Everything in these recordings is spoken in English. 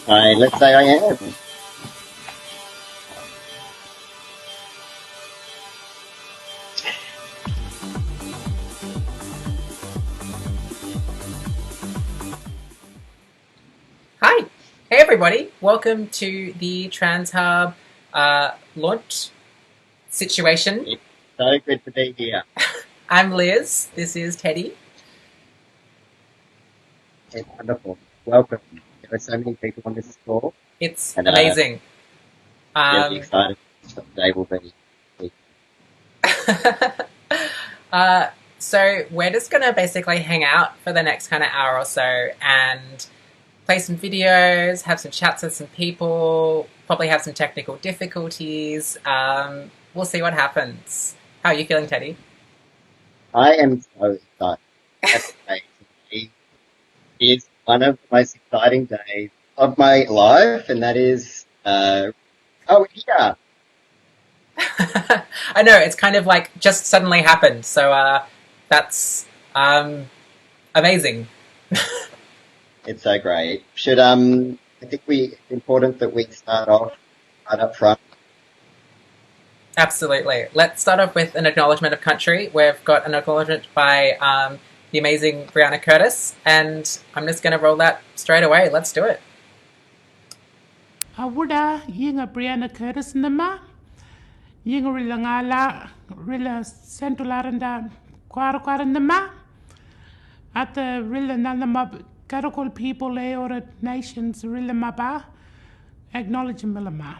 Let's say I am. Hi. Hey, everybody. Welcome to the TransHub launch situation. It's so good to be here. I'm Liz. This is Teddy. It's wonderful. Welcome. There are so many people on this call. It's amazing. Really excited what today will be. So we're just going to basically hang out for the next kind of hour or so and play some videos, have some chats with some people, probably have some technical difficulties. We'll see what happens. How are you feeling, Teddy? I am so excited. That's amazing. It is one of the most exciting days of my life, and that is, yeah. I know, it's kind of like just suddenly happened. So that's amazing. It's so great. I think it's important that we start off right up front. Absolutely. Let's start off with an acknowledgement of country. We've got an acknowledgement by the amazing Brianna Curtis, and I'm just going to roll that straight away. Let's do it. Awuda yinga Brianna Curtis nama yinga rila ngala rila sentularanda kwara nama at the rila nanama Karakul people or nations rila maba acknowledge milama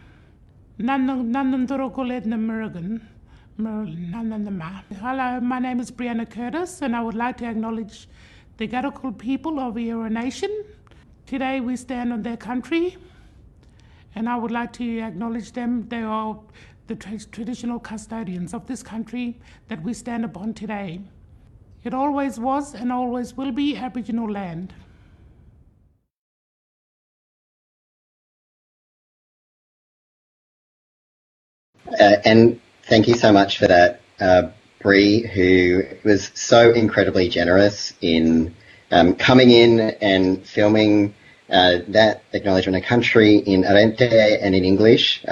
nanandurokul American nananama. Hello, my name is Brianna Curtis, and I would like to acknowledge the Karakul people of Eora Nation. Today we stand on their country, and I would like to acknowledge them. They are the traditional custodians of this country that we stand upon today. It always was and always will be Aboriginal land. And thank you so much for that, Bree, who was so incredibly generous in coming in and filming that acknowledgement of country in Arente and in English,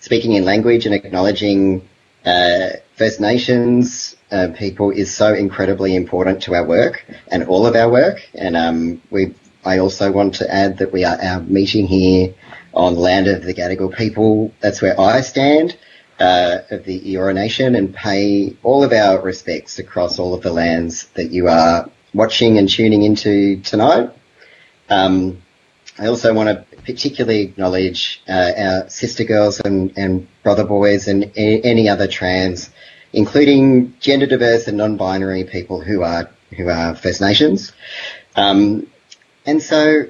speaking in language and acknowledging First Nations people is so incredibly important to our work and all of our work. And I also want to add that we are meeting here on land of the Gadigal people. That's where I stand, of the Eora Nation, and pay all of our respects across all of the lands that you are watching and tuning into tonight. I also want to particularly acknowledge our sister girls and brother boys and any other trans, including gender diverse and non-binary people who are First Nations. And so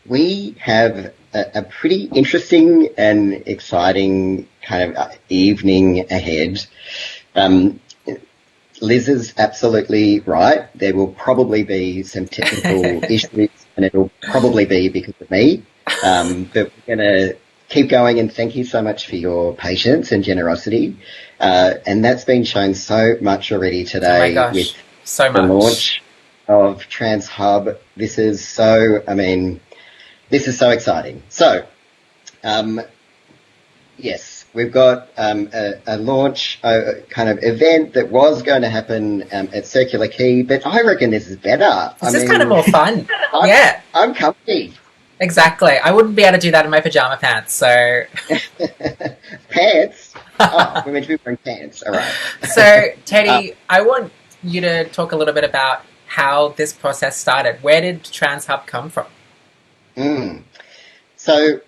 we have a pretty interesting and exciting kind of evening ahead. Liz is absolutely right. There will probably be some technical issues, and it'll probably be because of me. But we're going to keep going, and thank you so much for your patience and generosity. And that's been shown so much already today with the launch of TransHub. This is so exciting. So, yes, we've got a launch kind of event that was going to happen at Circular Quay, but I reckon this is better. This is kind of more fun. Yeah. I'm comfy. Exactly. I wouldn't be able to do that in my pajama pants, so... Pants? Oh, we're meant to be wearing pants. All right. So, Teddy, I want you to talk a little bit about how this process started. Where did TransHub come from? So,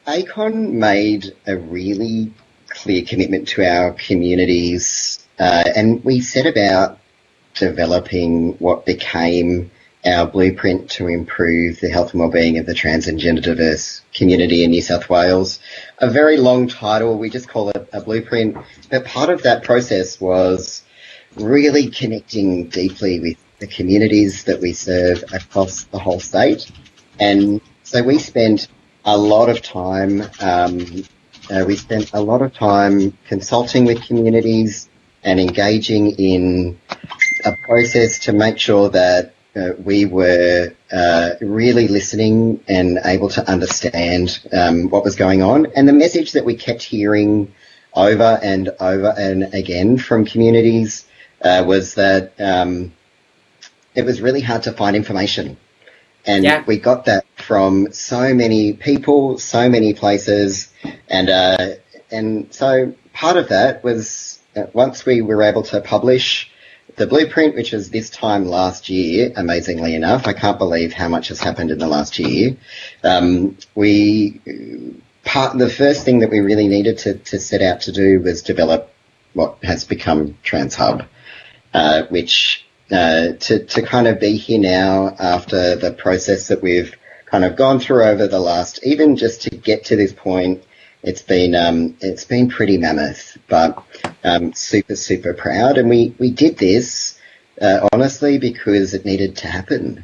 ACON made a really clear commitment to our communities, and we set about developing what became our blueprint to improve the health and wellbeing of the trans and gender diverse community in New South Wales. A very long title, we just call it a blueprint, but part of that process was really connecting deeply with the communities that we serve across the whole state. And so we spent a lot of time consulting with communities and engaging in a process to make sure that we were really listening and able to understand what was going on. And the message that we kept hearing over and again from communities was that it was really hard to find information. And we got that from so many people, so many places. And so part of that was once we were able to publish the blueprint, which was this time last year, amazingly enough, I can't believe how much has happened in the last year. The first thing that we really needed to set out to do was develop what has become TransHub, which to kind of be here now after the process that we've kind of gone through over the last, even just to get to this point, it's been pretty mammoth, but super proud. And we did this honestly because it needed to happen.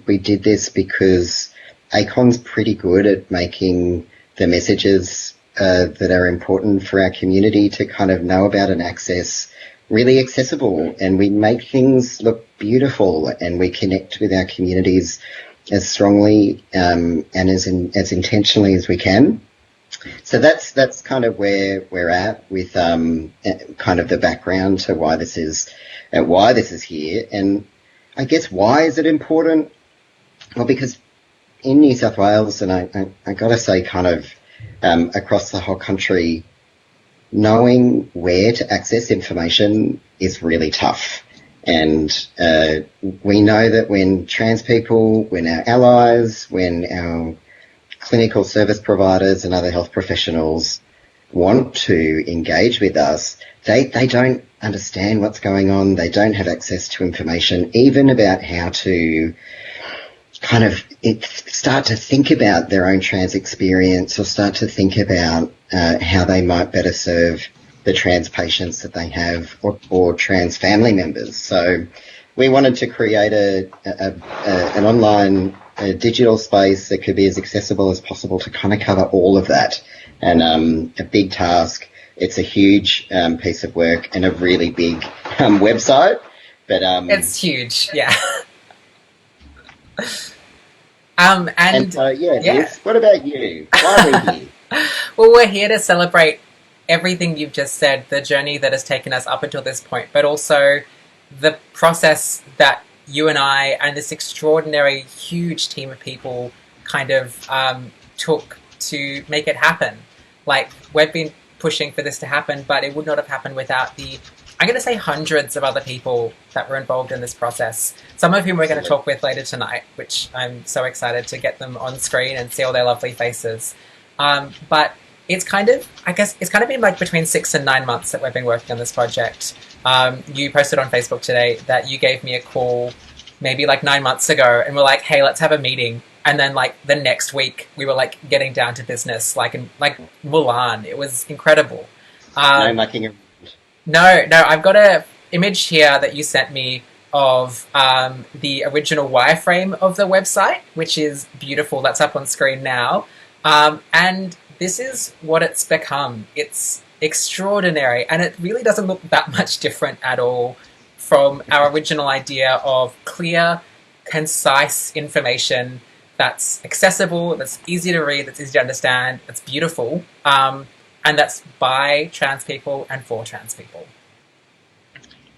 We did this because ACON's pretty good at making the messages that are important for our community to kind of know about and access really accessible, and we make things look beautiful, and we connect with our communities as strongly and as intentionally as we can. So that's kind of where we're at with kind of the background to why this is here. And I guess why is it important? Well, because in New South Wales, and I got to say kind of across the whole country, knowing where to access information is really tough. And we know that when trans people, when our allies, when our clinical service providers and other health professionals want to engage with us, they don't understand what's going on. They don't have access to information, even about how to kind of start to think about their own trans experience, or start to think about how they might better serve the trans patients that they have, or trans family members. So we wanted to create an online digital space that could be as accessible as possible to kind of cover all of that. And a big task. It's a huge piece of work and a really big website. But it's huge, yeah. Liz, what about you? Why are we here? Well, we're here to celebrate everything you've just said, the journey that has taken us up until this point, but also the process that you and I and this extraordinary, huge team of people kind of took to make it happen. Like, we've been pushing for this to happen, but it would not have happened without the, I'm going to say, hundreds of other people that were involved in this process, some of whom we're going to talk with later tonight, which I'm so excited to get them on screen and see all their lovely faces. But it's kind of, I guess, it's kind of been like between 6 and 9 months that we've been working on this project. You posted on Facebook today that you gave me a call maybe like 9 months ago and were like, hey, let's have a meeting. And then like the next week we were like getting down to business, like in like Mulan. It was incredible. No mucking around. No, I've got a image here that you sent me of the original wireframe of the website, which is beautiful. That's up on screen now. And this is what it's become. It's extraordinary, and it really doesn't look that much different at all from our original idea of clear, concise information that's accessible, that's easy to read, that's easy to understand, that's beautiful, and that's by trans people and for trans people.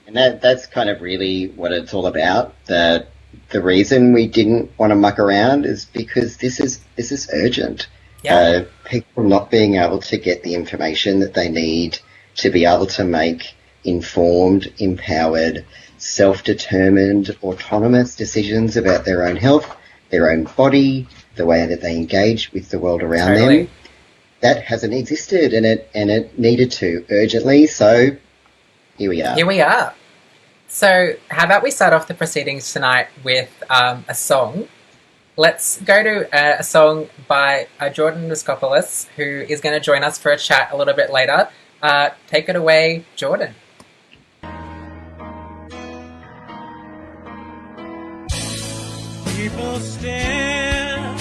And that's kind of really what it's all about. The reason we didn't want to muck around is because this is urgent. Yeah. People not being able to get the information that they need to be able to make informed, empowered, self-determined, autonomous decisions about their own health, their own body, the way that they engage with the world around them. That hasn't existed, and it needed to urgently. So here we are. So how about we start off the proceedings tonight with a song. Let's go to a song by Jordan Muskopoulos, who is going to join us for a chat a little bit later. Take it away, Jordan. People stare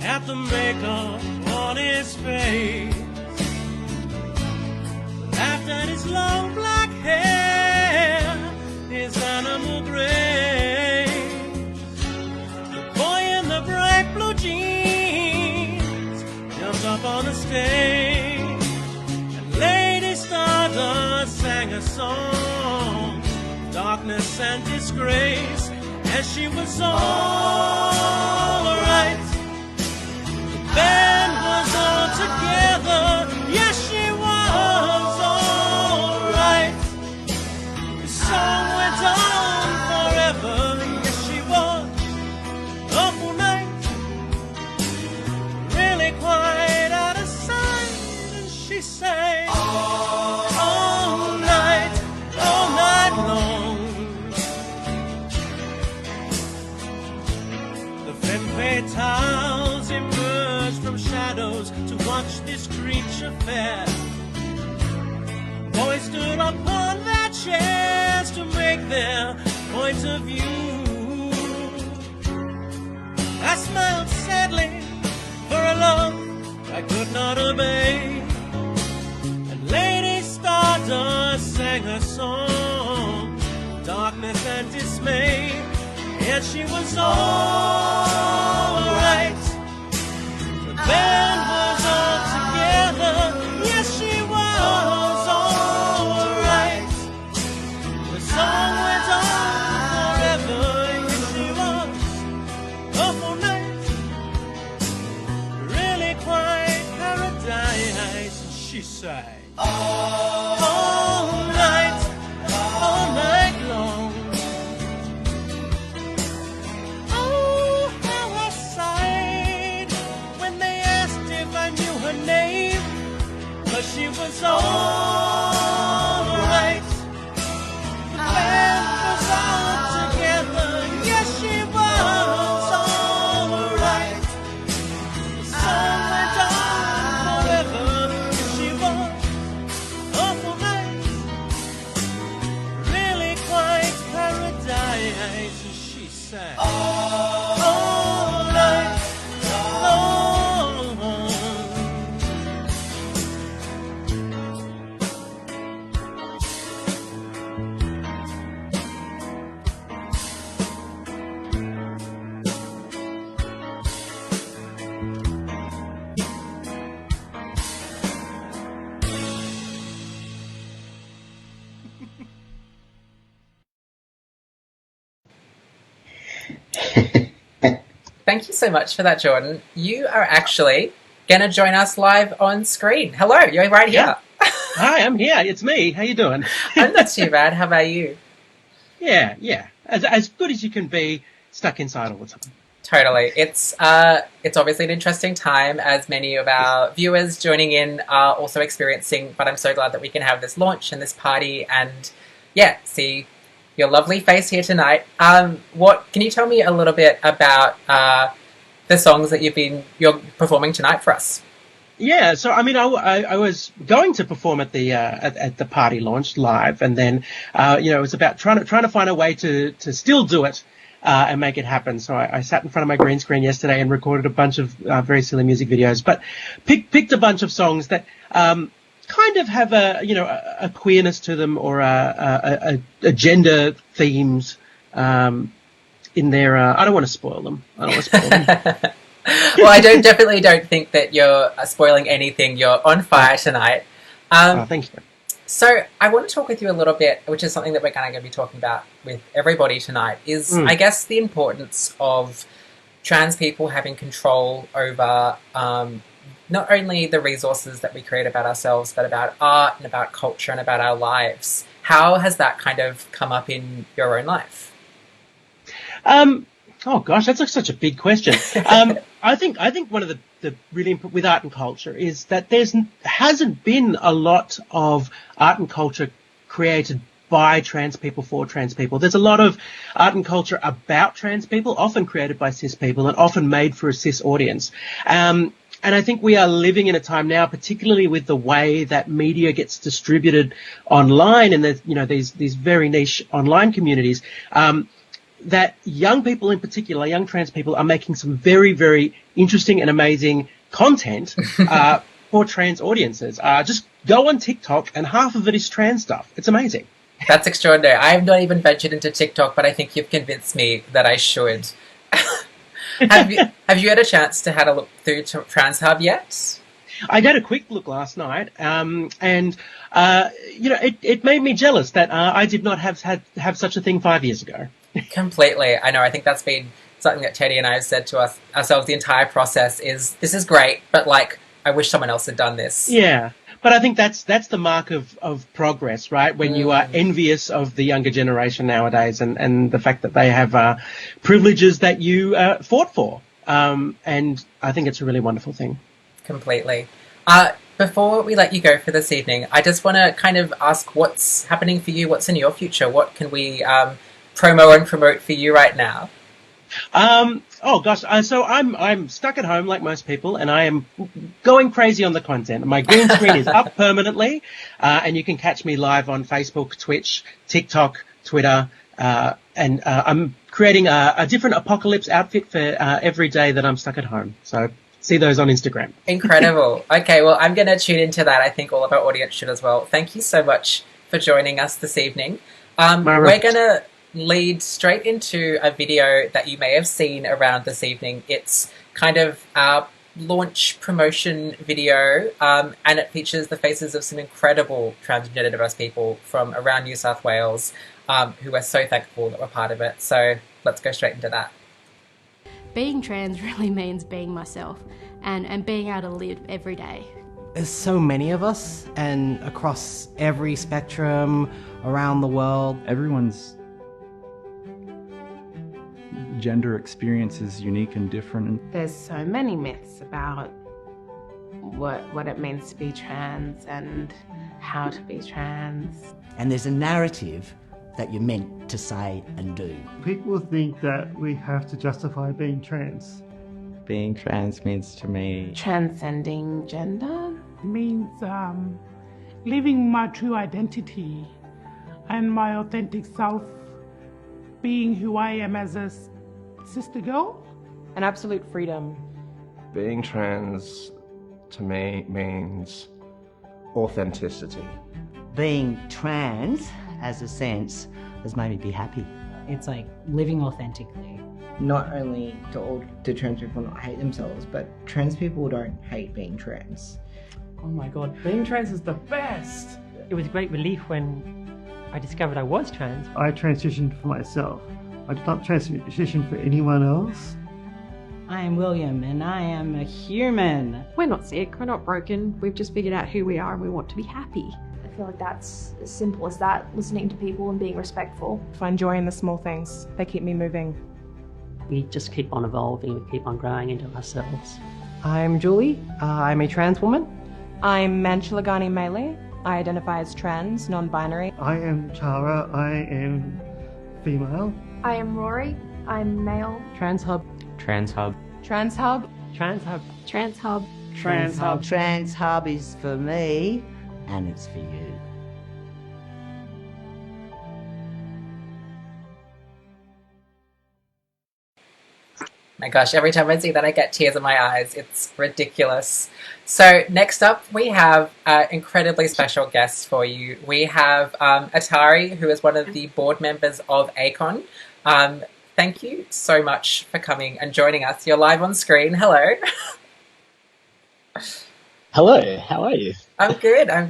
at the makeup on his face, laughed at his long black hair, his animal grace. up on the stage, and Lady Stardust sang a song, darkness and disgrace, and she was all right. The band was all together, yes, she was all right. The song went on forever, yes, she was. Awful night, really quite out of sight, and she sang all night long. The femme fatales emerged from shadows to watch this creature fair. Boys stood upon their chairs to make their point of view. I smiled sadly for a love I could not obey, and Lady Stardust sang her song, darkness and dismay, yet she was all right. The band was all together, yes, she was all right. The song went on forever, yes, she was. Awful night, really quite paradise, and she sang all night long. Oh, how I sighed when they asked if I knew her name, but she was all right. The band was all together, yes, she was all right. The song went on forever, yes, she was. Awful night, really quite paradise, and she sang all night long. Thank you so much for that, Jordan. You are actually going to join us live on screen. Hello, you're right here. Hi, I'm here. It's me. How you doing? I'm not too bad. How about you? Yeah. As good as you can be, stuck inside all the time. Totally. It's obviously an interesting time, as many of our viewers joining in are also experiencing, but I'm so glad that we can have this launch and this party and, see your lovely face here tonight. What can you tell me a little bit about the songs that you're performing tonight for us? Yeah, so I mean, I was going to perform at the party launch live, and then it was about trying to find a way to still do it and make it happen. So I sat in front of my green screen yesterday and recorded a bunch of very silly music videos, but picked a bunch of songs that kind of have a queerness to them, or a gender themes in there. I don't want to spoil them. Well, I definitely don't think that you're spoiling anything. You're on fire tonight. Thank you. So I want to talk with you a little bit, which is something that we're going to be talking about with everybody tonight, is I guess the importance of trans people having control over not only the resources that we create about ourselves, but about art and about culture and about our lives. How has that kind of come up in your own life? Oh gosh, that's such a big question. I think one of the really important with art and culture is that hasn't been a lot of art and culture created by trans people for trans people. There's a lot of art and culture about trans people, often created by cis people and often made for a cis audience. And I think we are living in a time now, particularly with the way that media gets distributed online, and there's these very niche online communities, that young people in particular, young trans people, are making some very, very interesting and amazing content for trans audiences. Just go on TikTok and half of it is trans stuff. It's amazing. That's extraordinary. I have not even ventured into TikTok, but I think you've convinced me that I should. Have you had a chance to have a look through TransHub yet? I did a quick look last night, and it made me jealous that I did not have such a thing 5 years ago. Completely. I know. I think that's been something that Teddy and I have said to ourselves the entire process is, this is great, but like, I wish someone else had done this. Yeah. But I think that's the mark of progress, right? When you are envious of the younger generation nowadays and the fact that they have privileges that you fought for. And I think it's a really wonderful thing. Completely. Before we let you go for this evening, I just want to kind of ask what's happening for you, what's in your future, what can we promo and promote for you right now? Oh gosh, so I'm stuck at home like most people, and I am going crazy on the content. My green screen is up permanently, and you can catch me live on Facebook, Twitch, TikTok, Twitter, and I'm creating a different apocalypse outfit for every day that I'm stuck at home. So see those on Instagram. Incredible. Okay, well, I'm going to tune into that. I think all of our audience should as well. Thank you so much for joining us this evening. We're going to lead straight into a video that you may have seen around this evening. It's kind of our launch promotion video, and it features the faces of some incredible transgender diverse people from around New South Wales, who are so thankful that we're part of it. So let's go straight into that. Being trans really means being myself and being able to live every day. There's so many of us, and across every spectrum around the world. Everyone's gender experience is unique and different. There's so many myths about what it means to be trans and how to be trans. And there's a narrative that you're meant to say and do. People think that we have to justify being trans. Being trans means to me transcending gender. It means living my true identity and my authentic self, being who I am as a sister girl. An absolute freedom. Being trans to me means authenticity. Being trans, as a sense, has made me be happy. It's like living authentically. Not only do trans people not hate themselves, but trans people don't hate being trans. Oh my god, being trans is the best! It was a great relief when I discovered I was trans. I transitioned for myself. I did not transition for anyone else. I am William and I am a human. We're not sick, we're not broken, we've just figured out who we are and we want to be happy. I feel like that's as simple as that, listening to people and being respectful. Find joy in the small things, they keep me moving. We just keep on evolving, we keep on growing into ourselves. I'm Julie, I'm a trans woman. I'm Manchilagani Mele, I identify as trans, non-binary. I am Chara, I am female. I am Rory, I'm male. TransHub. TransHub. TransHub. TransHub. TransHub. TransHub. TransHub is for me, and it's for you. My gosh, every time I see that I get tears in my eyes. It's ridiculous. So next up we have an incredibly special guest for you. We have Atari, who is one of the board members of ACON. Thank you so much for coming and joining us. You're live on screen. Hello. Hello, how are you? I'm good. I'm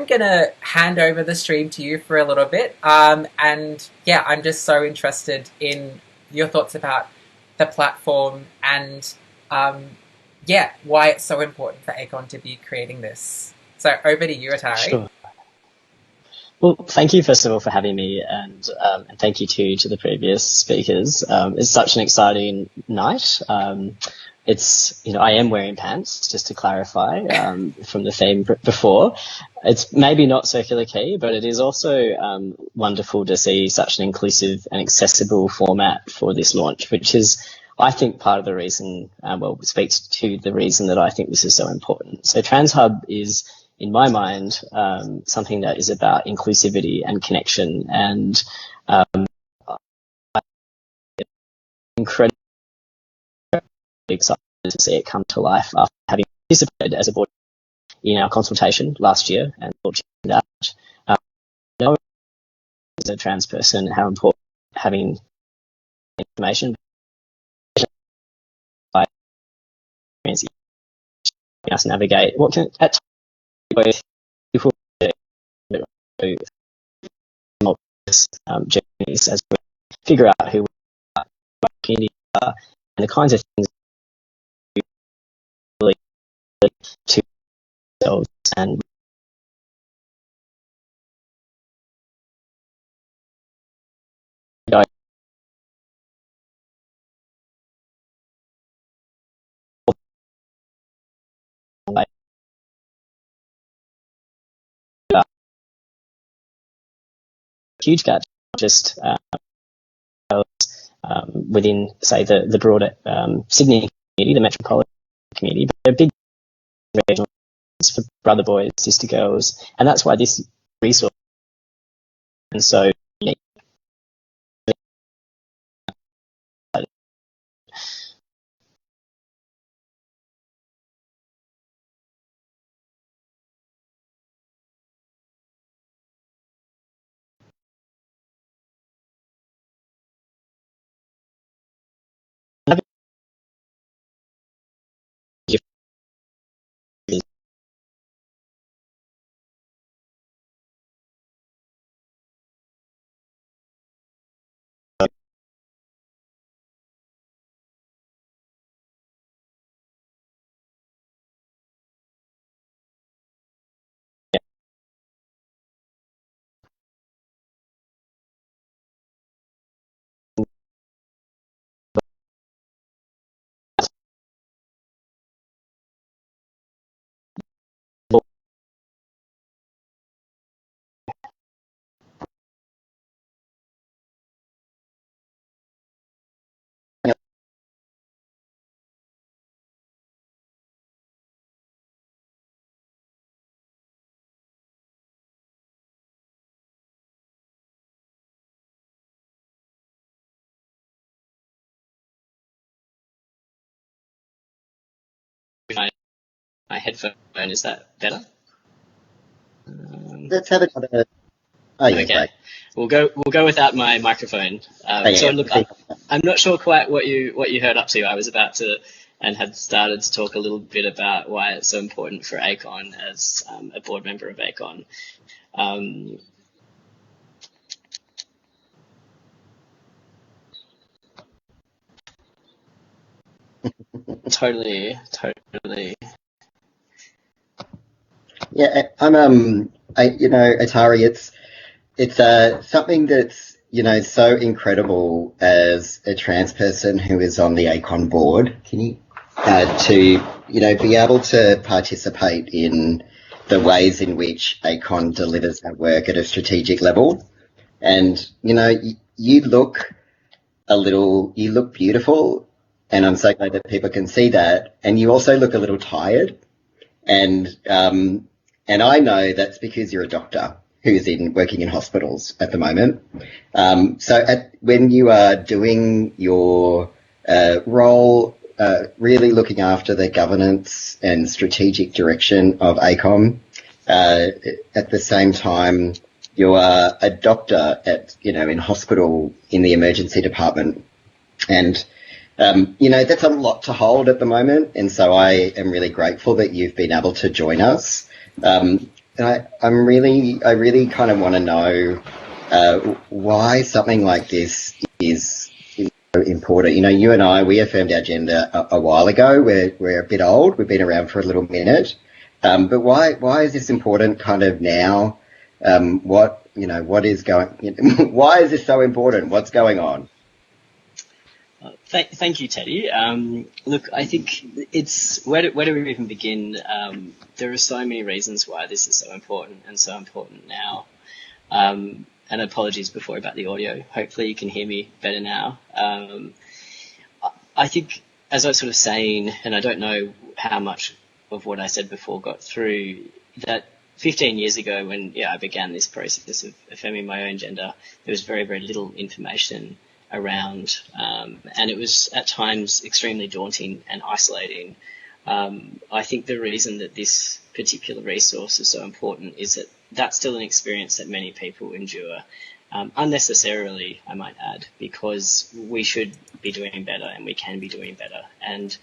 going to hand over the stream to you for a little bit. And yeah, I'm just so interested in your thoughts about the platform and why it's so important for ACON to be creating this. So over to you, Atari. Sure. Well, thank you first of all for having me, and thank you too to the previous speakers. It's such an exciting night. It's, I am wearing pants, just to clarify, from the theme before. It's maybe not circular key, but it is also wonderful to see such an inclusive and accessible format for this launch, which is, I think, part of the reason, speaks to the reason that I think this is so important. So TransHub is, in my mind, something that is about inclusivity and connection, and I'm incredibly excited to see it come to life after having participated as a board in our consultation last year and launching that. Knowing as a trans person how important having information us navigate what can at times be both journeys as we figure out who we are, what our community are, and the kinds of things we really to ourselves and huge gap, just within, say, the broader Sydney community, the metropolitan community, but they're big regional for brother boys, sister girls, and that's why this resource is so unique. My headphone, is that better? Let's have another. Oh yeah, Okay, great. we'll go without my microphone. So look, I'm not sure quite what you heard up to. I was about to and had started to talk a little bit about why it's so important for ACON as a board member of ACON. Totally. Yeah, Atari, it's something that's, so incredible as a trans person who is on the ACON board. Can you, to, be able to participate in the ways in which ACON delivers that work at a strategic level. And, you look beautiful, and I'm so glad that people can see that. And you also look a little tired. And I know that's because you're a doctor who's working in hospitals at the moment. When you are doing your role, really looking after the governance and strategic direction of ACOM, at the same time, you are a doctor in hospital in the emergency department. And that's a lot to hold at the moment, and so I am really grateful that you've been able to join us. And I really kind of want to know why something like this is so important. You and I, we affirmed our gender a while ago. We're a bit old. We've been around for a little minute, but why is this important kind of now? What is going? Why is this so important? What's going on? Thank you, Teddy. Look, I think it's where do we even begin? There are so many reasons why this is so important and so important now. And apologies before about the audio. Hopefully you can hear me better now. I think, as I was sort of saying, and I don't know how much of what I said before got through, that 15 years ago when I began this process of affirming my own gender, there was very, very little information around, and it was at times extremely daunting and isolating. I think the reason that this particular resource is so important is that that's still an experience that many people endure, unnecessarily, I might add, because we should be doing better and we can be doing better. And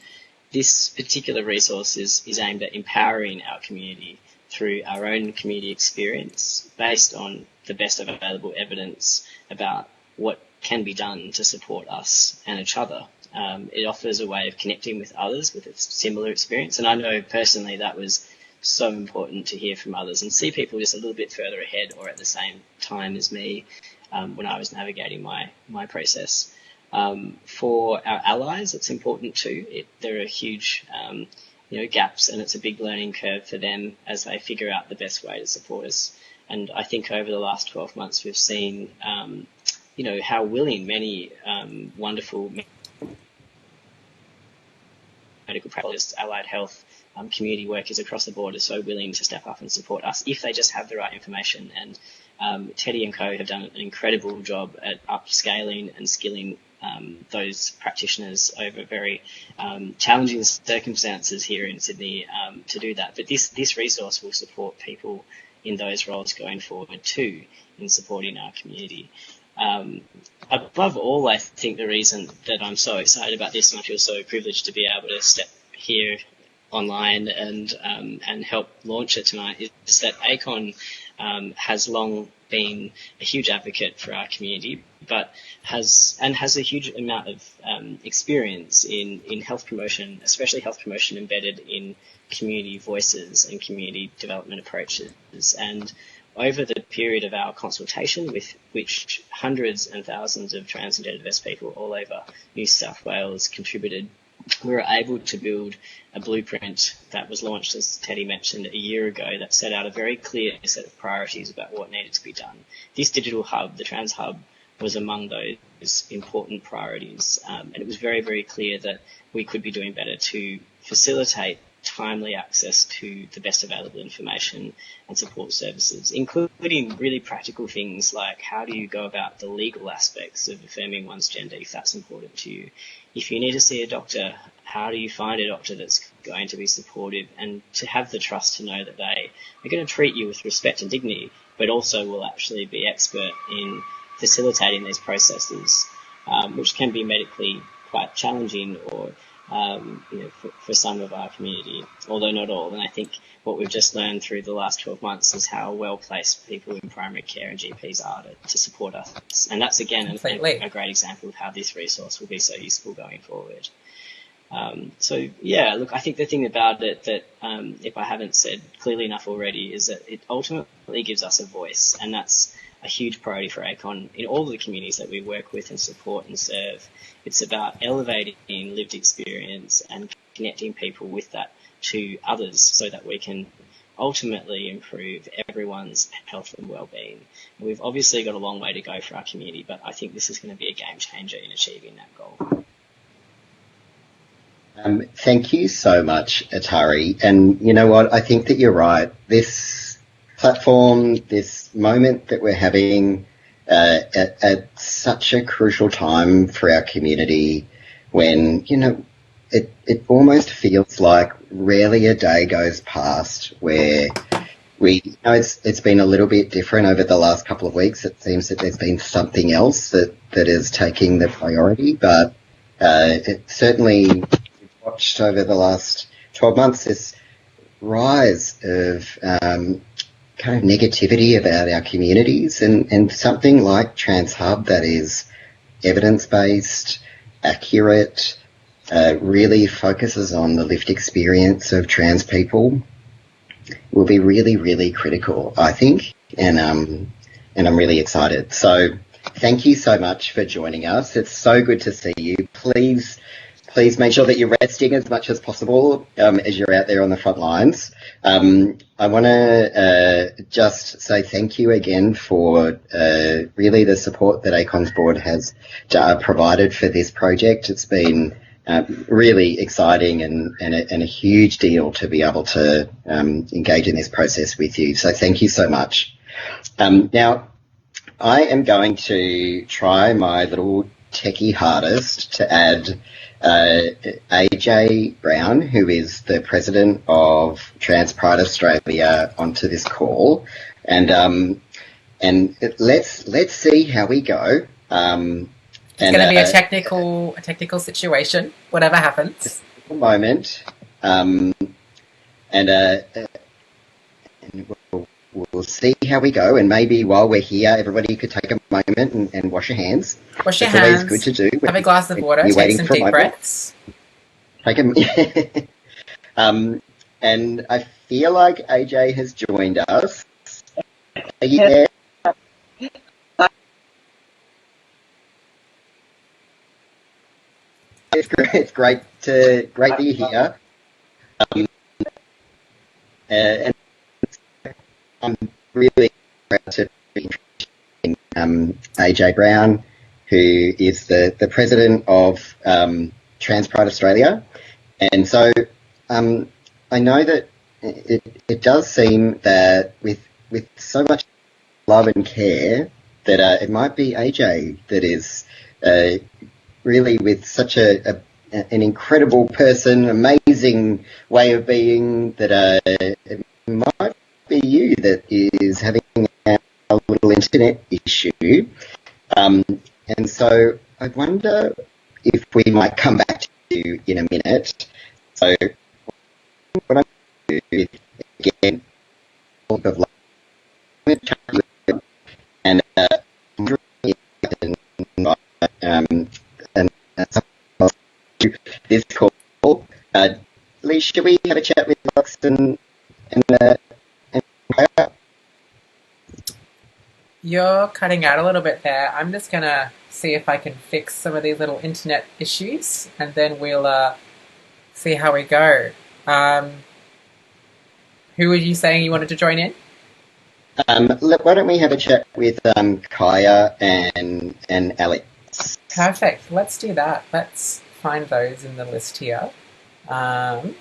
this particular resource is aimed at empowering our community through our own community experience based on the best available evidence about what can be done to support us and each other. It offers a way of connecting with others with a similar experience, and I know personally that was so important to hear from others and see people just a little bit further ahead or at the same time as me when I was navigating my process. For our allies, it's important too. There are huge gaps, and it's a big learning curve for them as they figure out the best way to support us. And I think over the last 12 months, we've seen, how willing many wonderful medical practitioners, allied health, community workers across the board are so willing to step up and support us if they just have the right information. And Teddy and Co have done an incredible job at upscaling and skilling those practitioners over very challenging circumstances here in Sydney to do that. But this resource will support people in those roles going forward too, in supporting our community. Above all, I think the reason that I'm so excited about this and I feel so privileged to be able to step here online and help launch it tonight is that ACON has long been a huge advocate for our community, but has a huge amount of experience in health promotion, especially health promotion embedded in community voices and community development approaches. And over the period of our consultation, with which hundreds and thousands of trans and gender diverse people all over New South Wales contributed, we were able to build a blueprint that was launched, as Teddy mentioned, a year ago, that set out a very clear set of priorities about what needed to be done. This digital hub, the Trans Hub, was among those important priorities. And it was very, very clear that we could be doing better to facilitate timely access to the best available information and support services, including really practical things like how do you go about the legal aspects of affirming one's gender if that's important to you. If you need to see a doctor, how do you find a doctor that's going to be supportive and to have the trust to know that they are going to treat you with respect and dignity, but also will actually be expert in facilitating these processes, which can be medically quite challenging or for some of our community, although not all. And I think what we've just learned through the last 12 months is how well placed people in primary care and GPs are to support us. And that's, again, a great example of how this resource will be so useful going forward. I think the thing about it that, if I haven't said clearly enough already, is that it ultimately gives us a voice, and that's a huge priority for ACON in all of the communities that we work with and support and serve. It's about elevating lived experience and connecting people with that to others so that we can ultimately improve everyone's health and well-being. And we've obviously got a long way to go for our community, but I think this is going to be a game changer in achieving that goal. Thank you so much, Atari. And you know what? I think that you're right. This platform, this moment that we're having at such a crucial time for our community when, it almost feels like rarely a day goes past where it's been a little bit different over the last couple of weeks. It seems that there's been something else that is taking the priority, but it certainly watched over the last 12 months this rise of kind of negativity about our communities, and something like TransHub that is evidence-based, accurate, really focuses on the lived experience of trans people will be really, really critical, I think, and I'm really excited. So thank you so much for joining us. It's so good to see you. Please make sure that you're resting as much as possible as you're out there on the front lines. I want to just say thank you again for really the support that ACON's board has provided for this project. It's been really exciting and a huge deal to be able to engage in this process with you. So thank you so much. Now, I am going to try my little techie hardest to add AJ Brown, who is the president of Trans Pride Australia, onto this call, and let's see how we go. It's going to be a technical situation, whatever happens. moment, and we'll see how we go. And maybe while we're here, everybody could take a moment and wash your hands. Wash your That's hands. always good to do. Have a glass of water. You're Take waiting some for a deep moment. breaths. Take a and I feel like AJ has joined us. Are you there? It's great that you're here. And I'm really proud to be introducing AJ Brown, who is the president of Trans Pride Australia. And so I know that it does seem that with so much love and care that it might be AJ that is really with such an incredible person, amazing way of being, that it might be you that is having a little internet issue. And so I wonder if we might come back to you in a minute. So what I'm going to do is, again, of and this call. Lee, should we have a chat with Alex and You're cutting out a little bit there. I'm just going to see if I can fix some of these little internet issues, and then we'll see how we go. Who were you saying you wanted to join in? Why don't we have a chat with Kaya and Alex? Perfect. Let's do that. Let's find those in the list here. Alrighty.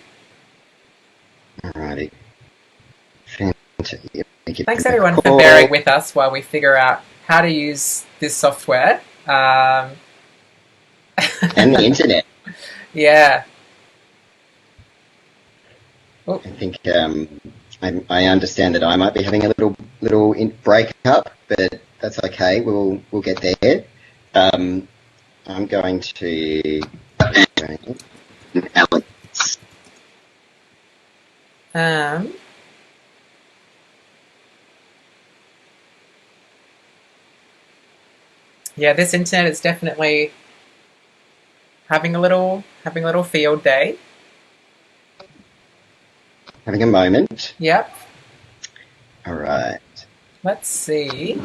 Thanks everyone for bearing with us while we figure out how to use this software. And the internet. Yeah. I think I understand that I might be having a little break-up, but that's okay. We'll get there. I'm going to Alex. Yeah, this internet is definitely having a little field day. Having a moment. Yep. All right. Let's see.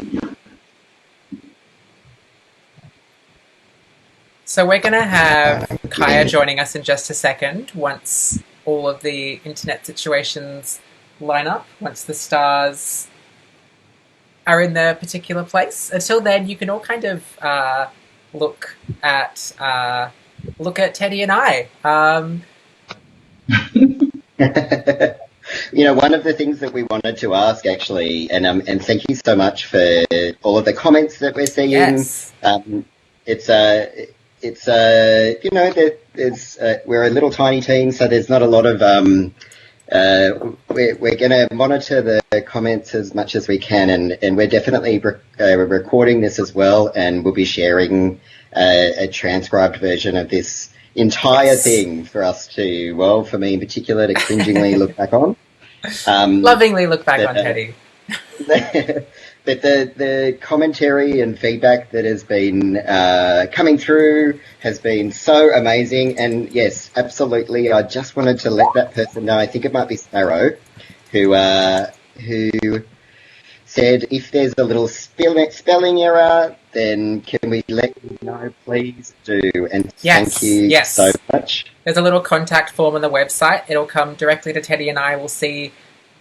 So we're going to have Kaya joining us in just a second once all of the internet situations line up, once the stars are in their particular place. Until then, you can all kind of look at Teddy and I. You know, one of the things that we wanted to ask, actually, and thank you so much for all of the comments that we're seeing. Yes. It's you know, we're a little tiny team, so there's not a lot of we're going to monitor the comments as much as we can, and we're definitely recording this as well, and we'll be sharing a transcribed version of this entire thing for us to, well, for me in particular, to cringingly look back on. Lovingly look back on, Teddy. But the commentary and feedback that has been coming through has been so amazing. And yes, absolutely, I just wanted to let that person know, I think it might be Sparrow, who said if there's a little spelling error, then can we let you know, please do. And thank you so much. There's a little contact form on the website. It'll come directly to Teddy and I. We'll see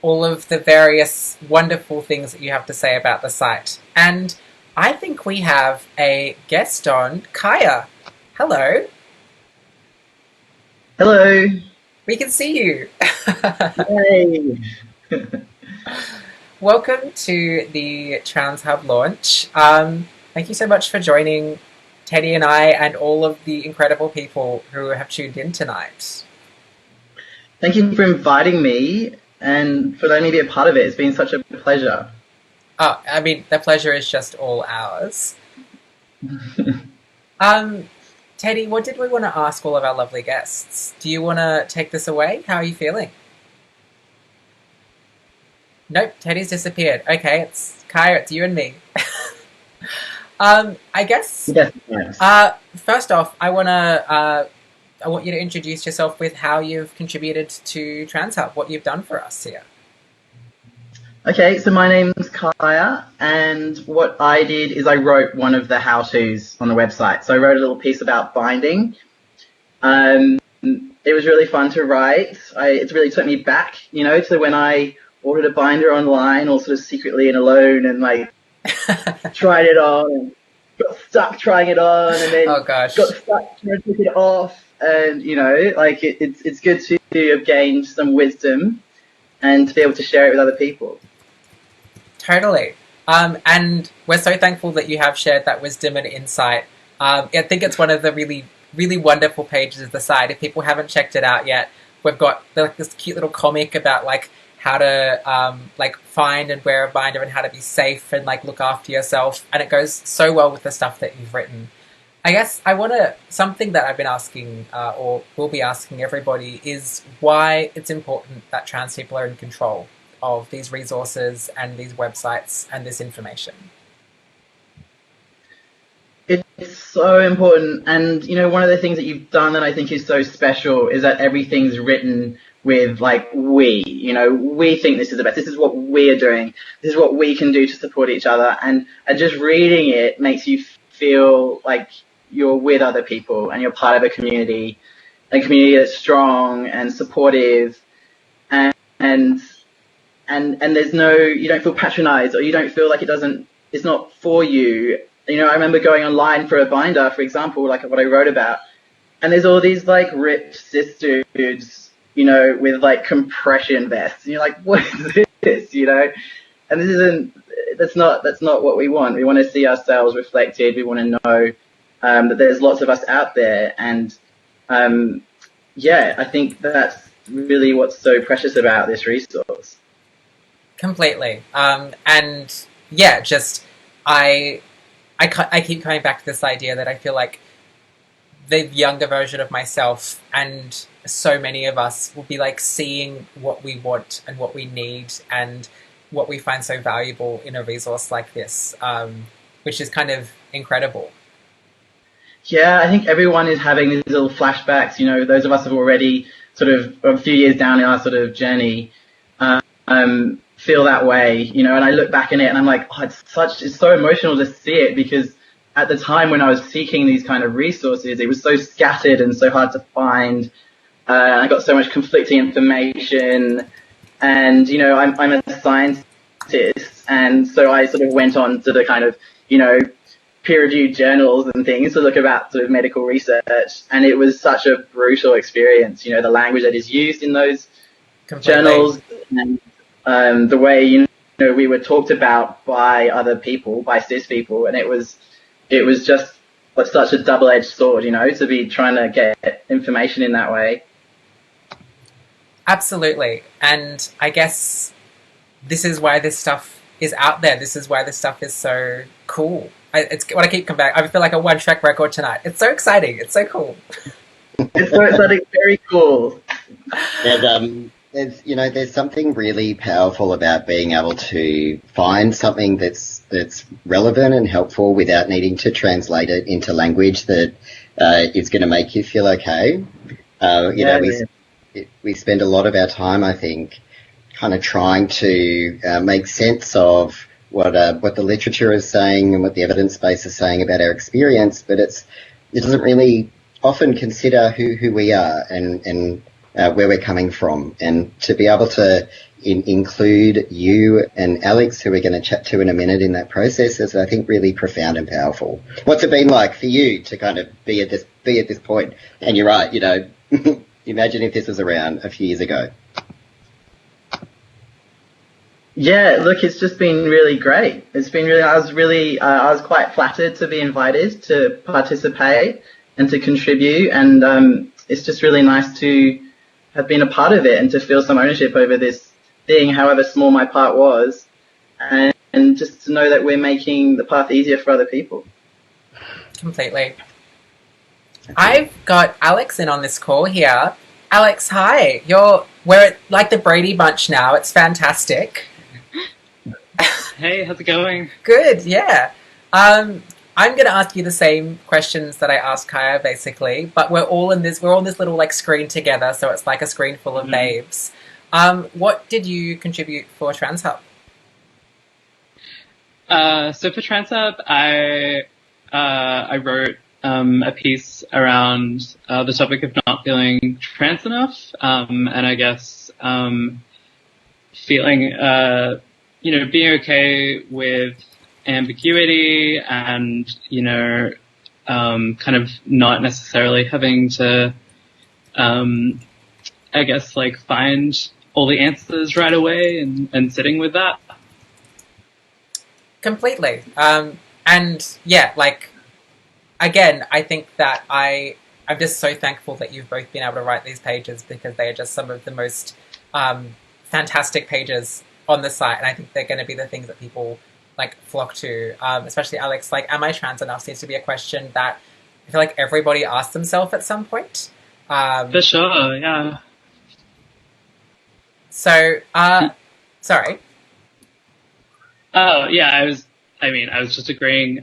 all of the various wonderful things that you have to say about the site. And I think we have a guest on, Kaya. Hello. Hello. We can see you. Yay. Welcome to the TransHub Launch. Thank you so much for joining Teddy and I and all of the incredible people who have tuned in tonight. Thank you for inviting me and for letting me be a part of it. It's been such a pleasure. Oh, I mean, the pleasure is just all ours. Teddy, what did we want to ask all of our lovely guests? Do you want to take this away? How are you feeling? Nope, Teddy's disappeared. Okay, it's Kaya, it's you and me. I guess. Yes. First off, I want you to introduce yourself with how you've contributed to TransHub, what you've done for us here. Okay, so my name's Kaya, and what I did is I wrote one of the how-tos on the website. So I wrote a little piece about binding. It was really fun to write. It really took me back, to when I ordered a binder online, all sort of secretly and alone, and tried it on, and got stuck trying it on, and then got stuck trying to take it off. And it's good to have gained some wisdom and to be able to share it with other people. Totally. And we're so thankful that you have shared that wisdom and insight. I think it's one of the really, really wonderful pages of the site. If people haven't checked it out yet, we've got this cute little comic about how to find and wear a binder and how to be safe and look after yourself. And it goes so well with the stuff that you've written. I guess something that I've been asking or will be asking everybody is why it's important that trans people are in control of these resources and these websites and this information. It's so important. And, one of the things that you've done that I think is so special is that everything's written with we. We think this is the best. This is what we are doing. This is what we can do to support each other. And just reading it makes you feel like you're with other people and you're part of a community that's strong and supportive, and there's you don't feel patronized, or you don't feel like it's not for you. I remember going online for a binder, for example, like what I wrote about, and there's all these ripped cis dudes, with compression vests, and you're like, what is this, And that's not what we want. We want to see ourselves reflected. We want to know that there's lots of us out there, and I think that's really what's so precious about this resource. Completely. I keep coming back to this idea that I feel like the younger version of myself and so many of us will be seeing what we want and what we need and what we find so valuable in a resource like this, which is kind of incredible. Yeah, I think everyone is having these little flashbacks. Those of us who are already sort of a few years down in our sort of journey feel that way, and I look back in it and I'm like, it's so emotional to see it, because at the time when I was seeking these kind of resources, it was so scattered and so hard to find. I got so much conflicting information, and, I'm a scientist, and so I sort of went on to the kind of, peer-reviewed journals and things to look about sort of medical research, and it was such a brutal experience, the language that is used in those journals, and the way, we were talked about by other people, by cis people, and it was just such a double-edged sword, to be trying to get information in that way. Absolutely. And I guess this is why this stuff is out there. This is why this stuff is so cool. It's when I keep coming back, I feel like a one-track record tonight. It's so exciting. It's so cool. It's so exciting. Very cool. There's something really powerful about being able to find something that's relevant and helpful without needing to translate it into language that is going to make you feel okay. We spend a lot of our time, I think, kind of trying to make sense of what the literature is saying and what the evidence base is saying about our experience, but it doesn't really often consider who we are and where we're coming from. And to be able to include you and Alex, who we're going to chat to in a minute in that process, is, I think, really profound and powerful. What's it been like for you to kind of be at this point? And you're right, imagine if this was around a few years ago. Yeah, look, it's just been really great. It's been really, I was quite flattered to be invited to participate and to contribute, and it's just really nice to have been a part of it and to feel some ownership over this thing, however small my part was, and just to know that we're making the path easier for other people. Completely. I've got Alex in on this call here. Alex, hi. We're like the Brady Bunch now. It's fantastic. Hey, how's it going? Good, yeah. I'm going to ask you the same questions that I asked Kaya, basically, but we're on this little like screen together, so it's like a screen full of babes. What did you contribute for TransHub? So for TransHub, I wrote a piece around the topic of not feeling trans enough, and I guess feeling, being okay with ambiguity and, kind of not necessarily having to, I guess, like find all the answers right away and sitting with that. Completely. And yeah, like, again, I think that I'm just so thankful that you've both been able to write these pages because they are just some of the most fantastic pages on the site, and I think they're going to be the things that people like flock to. Especially Alex, like, am I trans enough seems to be a question that I feel like everybody asks themselves at some point. For sure, yeah. So, sorry. Oh yeah, I was just agreeing.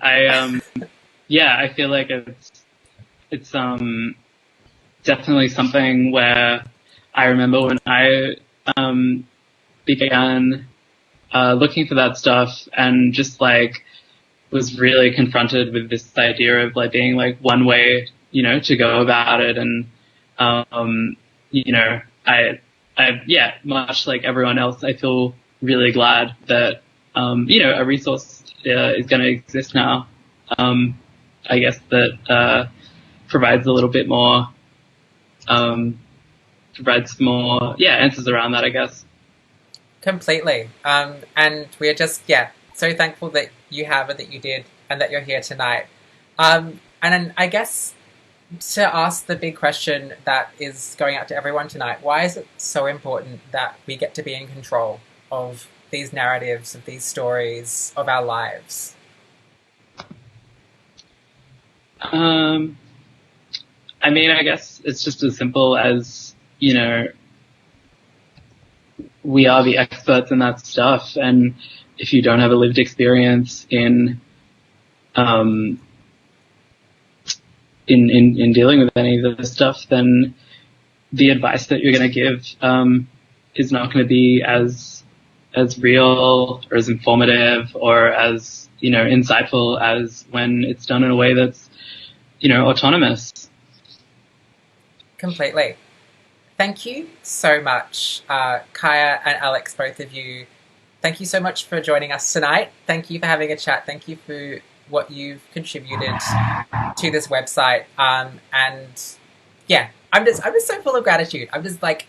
Yeah, I feel like it's definitely something where I remember when I began looking for that stuff and just like was really confronted with this idea of like being like one way, to go about it, and I much like everyone else, I feel really glad that a resource is going to exist now. I guess that provides a little bit more, provides more, answers around that, I guess. Completely. And we are just, so thankful that you have and that you did and that you're here tonight. And then I guess to ask the big question that is going out to everyone tonight, why is it so important that we get to be in control of these narratives, of these stories, of our lives? I guess it's just as simple as, we are the experts in that stuff, and if you don't have a lived experience in dealing with any of this stuff, then the advice that you're going to give is not going to be as real or as informative or as insightful as when it's done in a way that's autonomous. Completely. Thank you so much, Kaya and Alex, both of you. Thank you so much for joining us tonight. Thank you for having a chat. Thank you for what you've contributed to this website. And yeah, I'm just so full of gratitude. I'm just like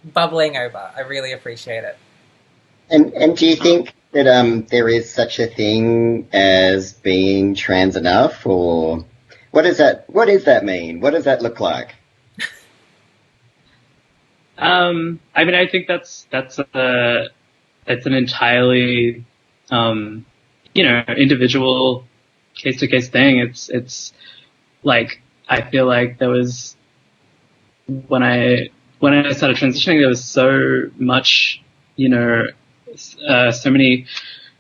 bubbling over. I really appreciate it. And do you think that there is such a thing as being trans enough, or what does that mean? What does that look like? I think that's an entirely individual case to case thing. It's like I feel like there was when I started transitioning, there was so much so many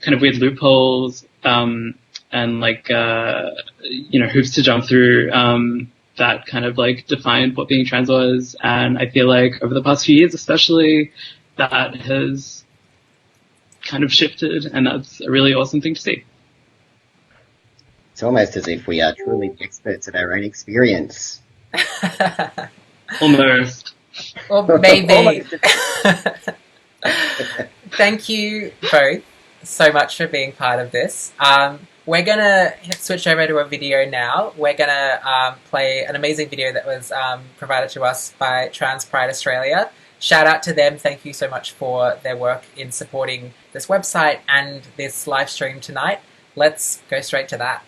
kind of weird loopholes and like hoops to jump through that kind of like defined what being trans was. And I feel like over the past few years especially, that has kind of shifted, and that's a really awesome thing to see. It's almost as if we are truly the experts of our own experience. Almost. Or maybe. Thank you both so much for being part of this. We're going to switch over to a video now. We're going to play an amazing video that was provided to us by Trans Pride Australia. Shout out to them. Thank you so much for their work in supporting this website and this live stream tonight. Let's go straight to that.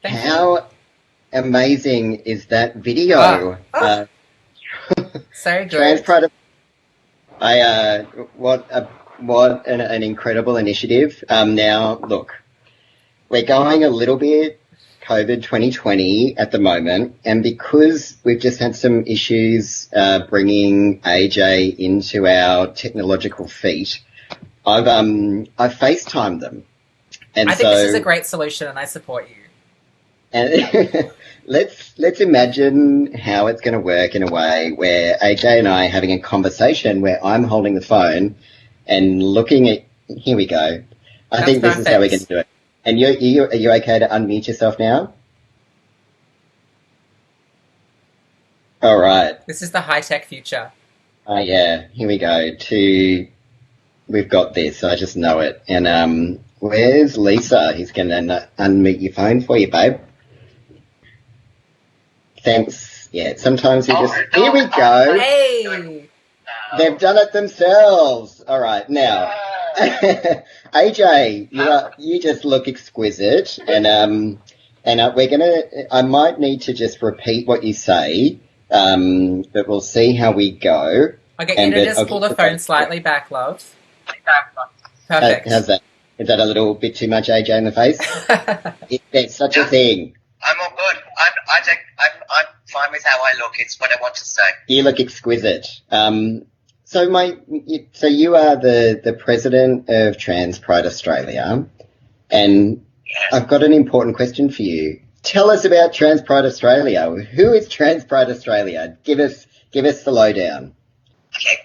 How amazing is that video? So good. Trans Pride. What an incredible initiative. Now, look, we're going a little bit COVID 2020 at the moment, and because we've just had some issues bringing AJ into our technological feat, I've FaceTimed them. And I think this is a great solution, and I support you. And let's imagine how it's going to work in a way where AJ and I are having a conversation where I'm holding the phone and looking at. Here we go. I think this is how we're going to do it. And are you okay to unmute yourself now? All right. This is the high-tech future. Yeah. Here we go. We've got this. I just know it. And where's Lisa? He's going to unmute your phone for you, babe. Thanks. Yeah, sometimes you just... Here we go. Hey! They've done it themselves. All right, now, AJ, you just look exquisite, and we're gonna... I might need to just repeat what you say, but we'll see how we go. Okay, you just pull the phone slightly back, love. Perfect. How's that? Is that a little bit too much AJ in the face? There's such a thing. I'm all good. I'm fine with how I look. It's what I want to say. You look exquisite. So you are the president of Trans Pride Australia, and I've got an important question for you. Tell us about Trans Pride Australia. Who is Trans Pride Australia? Give us the lowdown. Okay.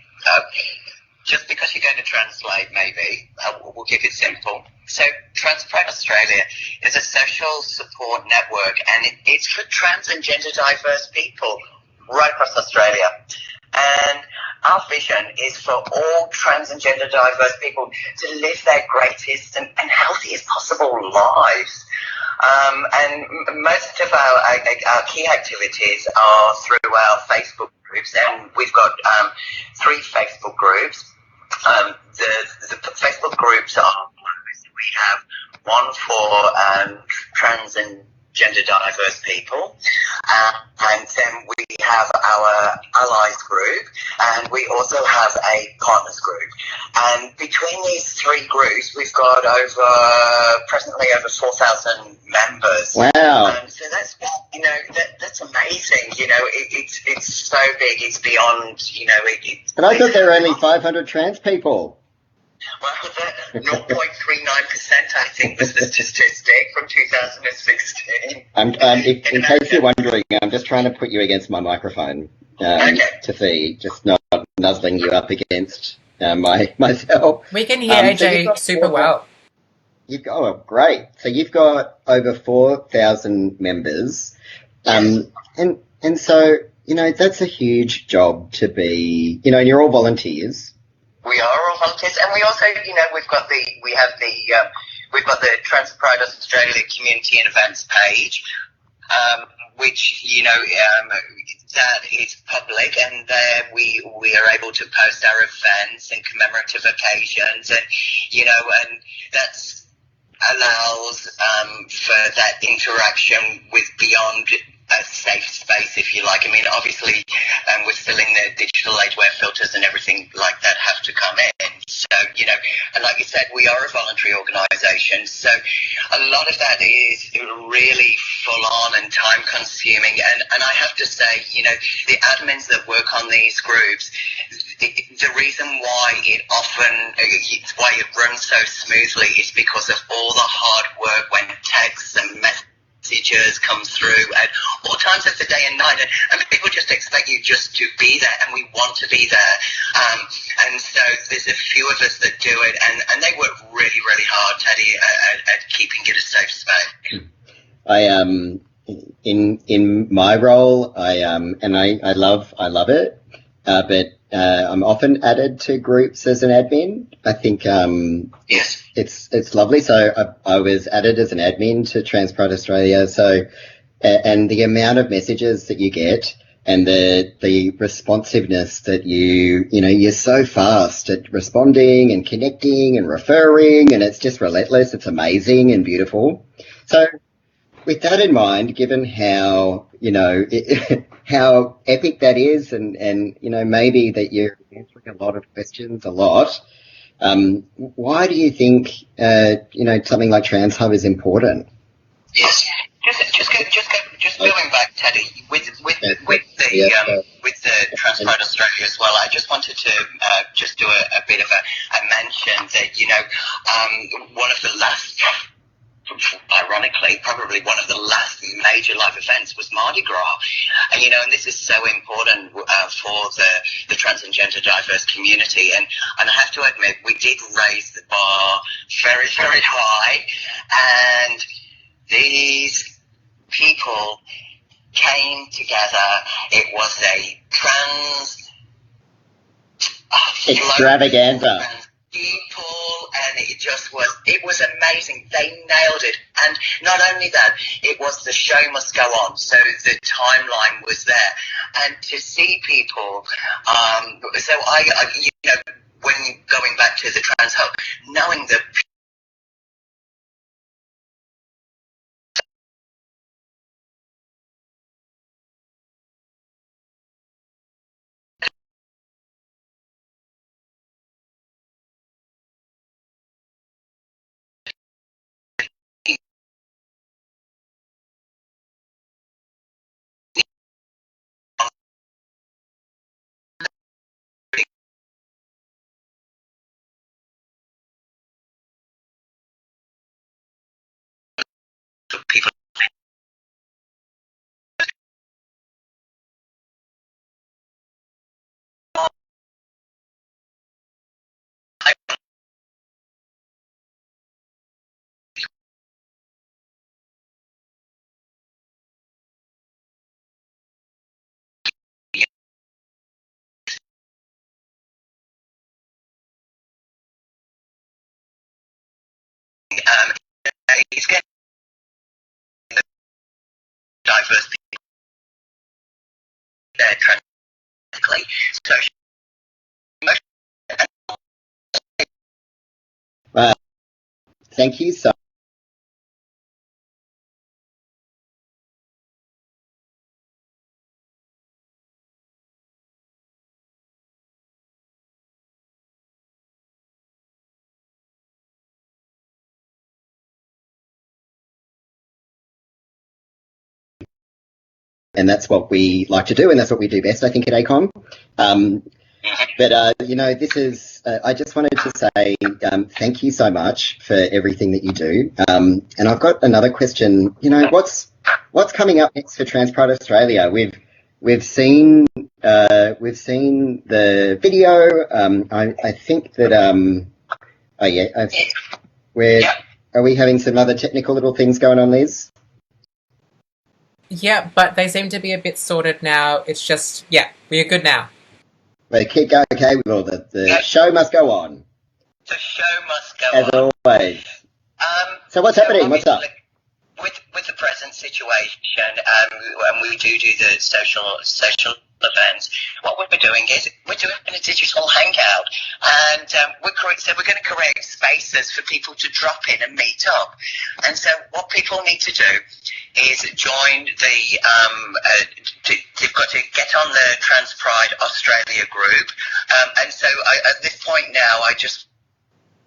Just because you're going to translate, maybe, we'll keep it simple. So Trans Pride Australia is a social support network, and it's for trans and gender diverse people right across Australia. And our vision is for all trans and gender diverse people to live their greatest and healthiest possible lives. And most of our key activities are through our Facebook groups, and we've got 3 Facebook groups. The Facebook groups are, we have one for trans and gender diverse people, and then we have our allies group, and we also have a partners group. And between these 3 groups, we've got presently over 4,000 members. Wow! So that's that's amazing. It's so big. It's beyond. And I thought there were only 500 trans people. Well, 0.39%, I think, was the statistic from 2016. In case you're wondering, I'm just trying to put you against my microphone to see, just not nuzzling you up against myself. We can hear AJ super well. Great. So you've got over 4,000 members. And so, that's a huge job to be, and you're all volunteers. We are all volunteers, and we also, we've got the Trans Pride Australia Community and Events page, which that is public, and there we are able to post our events and commemorative occasions, and that's allows for that interaction with beyond a safe space, if you like. I mean, obviously, we're still in the digital age where filters and everything like that have to come in. So, and like you said, we are a voluntary organisation. So a lot of that is really full on and time consuming. And I have to say, the admins that work on these groups, the reason why it runs so smoothly is because of all the hard work when texts and messages come through at all times of the day and night, and people just expect you just to be there, and we want to be there, and so there's a few of us that do it, and they work really, really hard, Teddy, at keeping it a safe space. In my role, I love it, but I'm often added to groups as an admin. I think yes, it's lovely. So I was added as an admin to Trans Pride Australia. So and the amount of messages that you get and the responsiveness that you're so fast at responding and connecting and referring, and it's just relentless. It's amazing and beautiful. So with that in mind, given how, how epic that is and, maybe that you're answering a lot of questions a lot, why do you think, something like TransHub is important? Yes. Just going back, Teddy, with the Transport Australia as well, I just wanted to just do a bit of a mention that, one of the last, ironically, probably one of the last major live events was Mardi Gras. And, and this is so important for the trans and gender diverse community. And I have to admit, we did raise the bar very, very high. And these people came together. It was a extravaganza. People, and it was amazing. They nailed it. And not only that, it was the show must go on. So the timeline was there. And to see people, so I when going back to the TransHub, knowing that people it's getting diverse people transically. So thank you so and that's what we like to do, and that's what we do best, I think, at ACON. But this is, I just wanted to say thank you so much for everything that you do. And I've got another question. What's coming up next for Trans Pride Australia? We've seen the video. I think that are we having some other technical little things going on, Liz? Yeah, but they seem to be a bit sorted now. It's just, we're good now. But keep going, okay, with all the show must go on. The show must go as on. Always. So what's happening? What's up? With the present situation, and we do the social events, what we're doing is we're doing a digital hangout, and we're going to create spaces for people to drop in and meet up. And so what people need to do is join they've got to get on the Trans Pride Australia group. And so at this point now, I just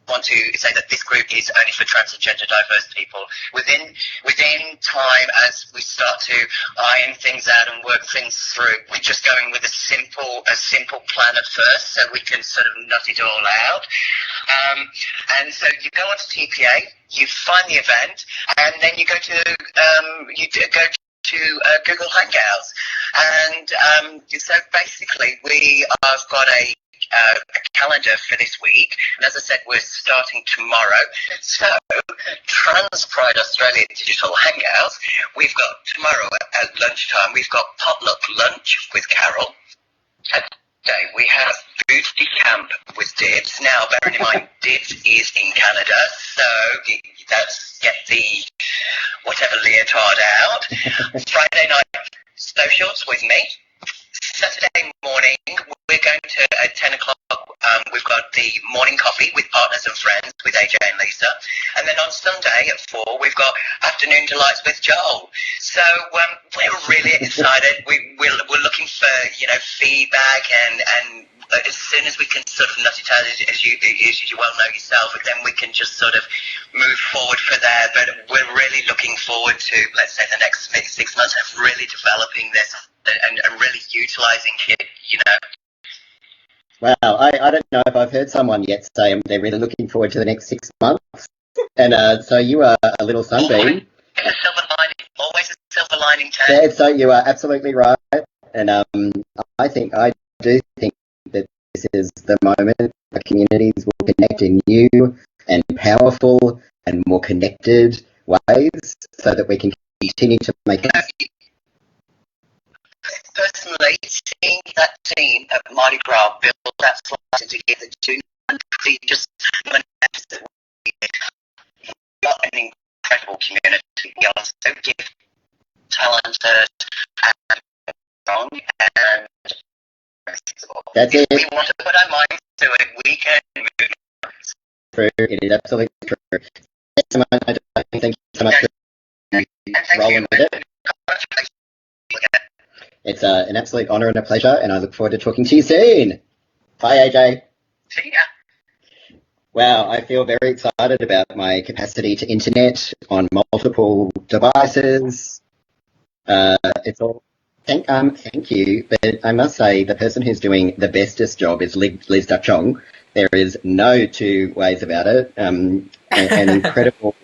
want to say that this group is only for trans and gender diverse people. Within time, as we start to iron things out and work things through, we're just going with a simple plan at first, so we can sort of nut it all out. And so you go onto TPA, you find the event, and then you go to Google Hangouts. And so basically, we have got a calendar for this week, and as I said, we're starting tomorrow. So Trans Pride Australia Digital Hangouts, we've got tomorrow at lunchtime, we've got potluck lunch with Carol. Today we have booty camp with Dibs. Now, bearing in mind, Dibs is in Canada, so let's get the whatever leotard out. Friday night socials with me. Saturday morning, we're going to, at 10 o'clock, we've got the morning coffee with partners and friends with AJ and Lisa. And then on Sunday at 4, we've got afternoon delights with Joel. So we're really excited. We're looking for, feedback and as soon as we can sort of nut it out, as you well know yourself, then we can just sort of move forward for there. But we're really looking forward to, let's say, the next 6 months of really developing this and really utilising it, Wow, I don't know if I've heard someone yet say they're really looking forward to the next 6 months. And so you are a little sunbeam. A silver lining, always a silver lining, Ted. Yeah, so you are absolutely right. And I do think that this is the moment where communities will connect in new and powerful and more connected ways so that we can continue to make it. Personally, seeing that team at Mardi Gras build that slice together to just that we've got an incredible community. We also give talented and strong and that's it. We want to put our minds to it. We can move. True. It is absolutely true. Thank you so much for rolling with it. It's an absolute honour and a pleasure, and I look forward to talking to you soon. Bye, AJ. See ya. Wow, I feel very excited about my capacity to internet on multiple devices. It's all. Thank you, but I must say the person who's doing the bestest job is Liz Duck-Chong. There is no two ways about it. An incredible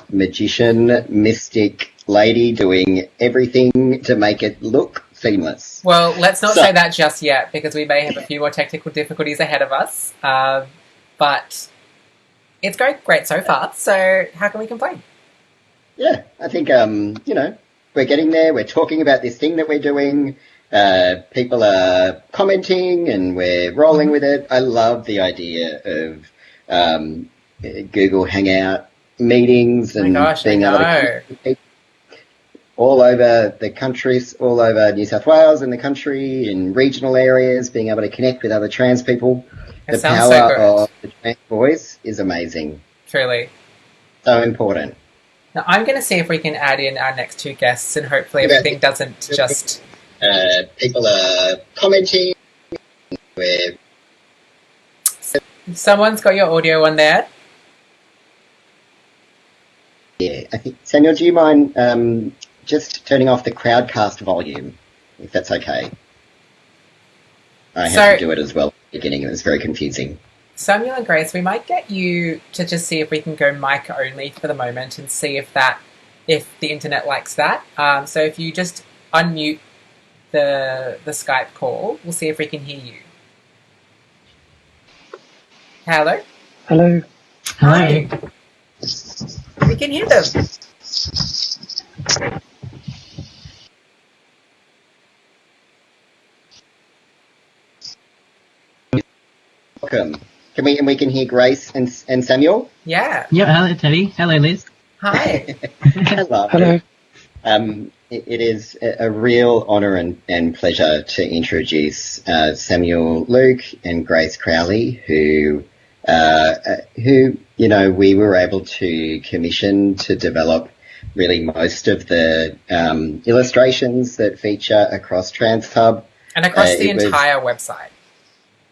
magician, mystic lady doing everything to make it look seamless. Well, let's not say that just yet, because we may have a few more technical difficulties ahead of us. But it's going great so far, so how can we complain? Yeah, I think, we're getting there. We're talking about this thing that we're doing. People are commenting and we're rolling with it. I love the idea of Google Hangout meetings and being able to people all over the country, all over New South Wales and the country, in regional areas, being able to connect with other trans people. The power of the trans voice is amazing. Truly. So important. Now, I'm going to see if we can add in our next two guests, and hopefully everything doesn't just... people are commenting. Someone's got your audio on there. Yeah, I think, Samuel, do you mind just turning off the Crowdcast volume, if that's okay? I had to do it as well at the beginning. It was very confusing. Samuel and Grace, we might get you to just see if we can go mic only for the moment and see if the internet likes that. So if you just unmute the Skype call, we'll see if we can hear you. Hello? Hello. Hi. We can hear them. Welcome. We can hear Grace and Samuel? Yeah. Yeah, hello Teddy. Hello Liz. Hi. Hello. Hello. It is a real honour and pleasure to introduce Samuel Luke and Grace Crowley, who we were able to commission to develop really most of the illustrations that feature across TransHub. And across the entire website.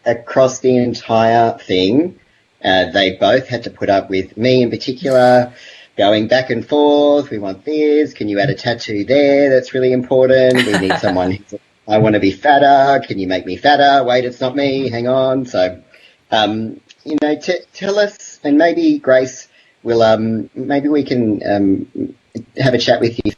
Across the entire thing. They both had to put up with me in particular, going back and forth. We want this. Can you add a tattoo there? That's really important. We need someone who's, I want to be fatter. Can you make me fatter? Wait, it's not me. Hang on. So, tell us, and maybe Grace will, maybe we can have a chat with you.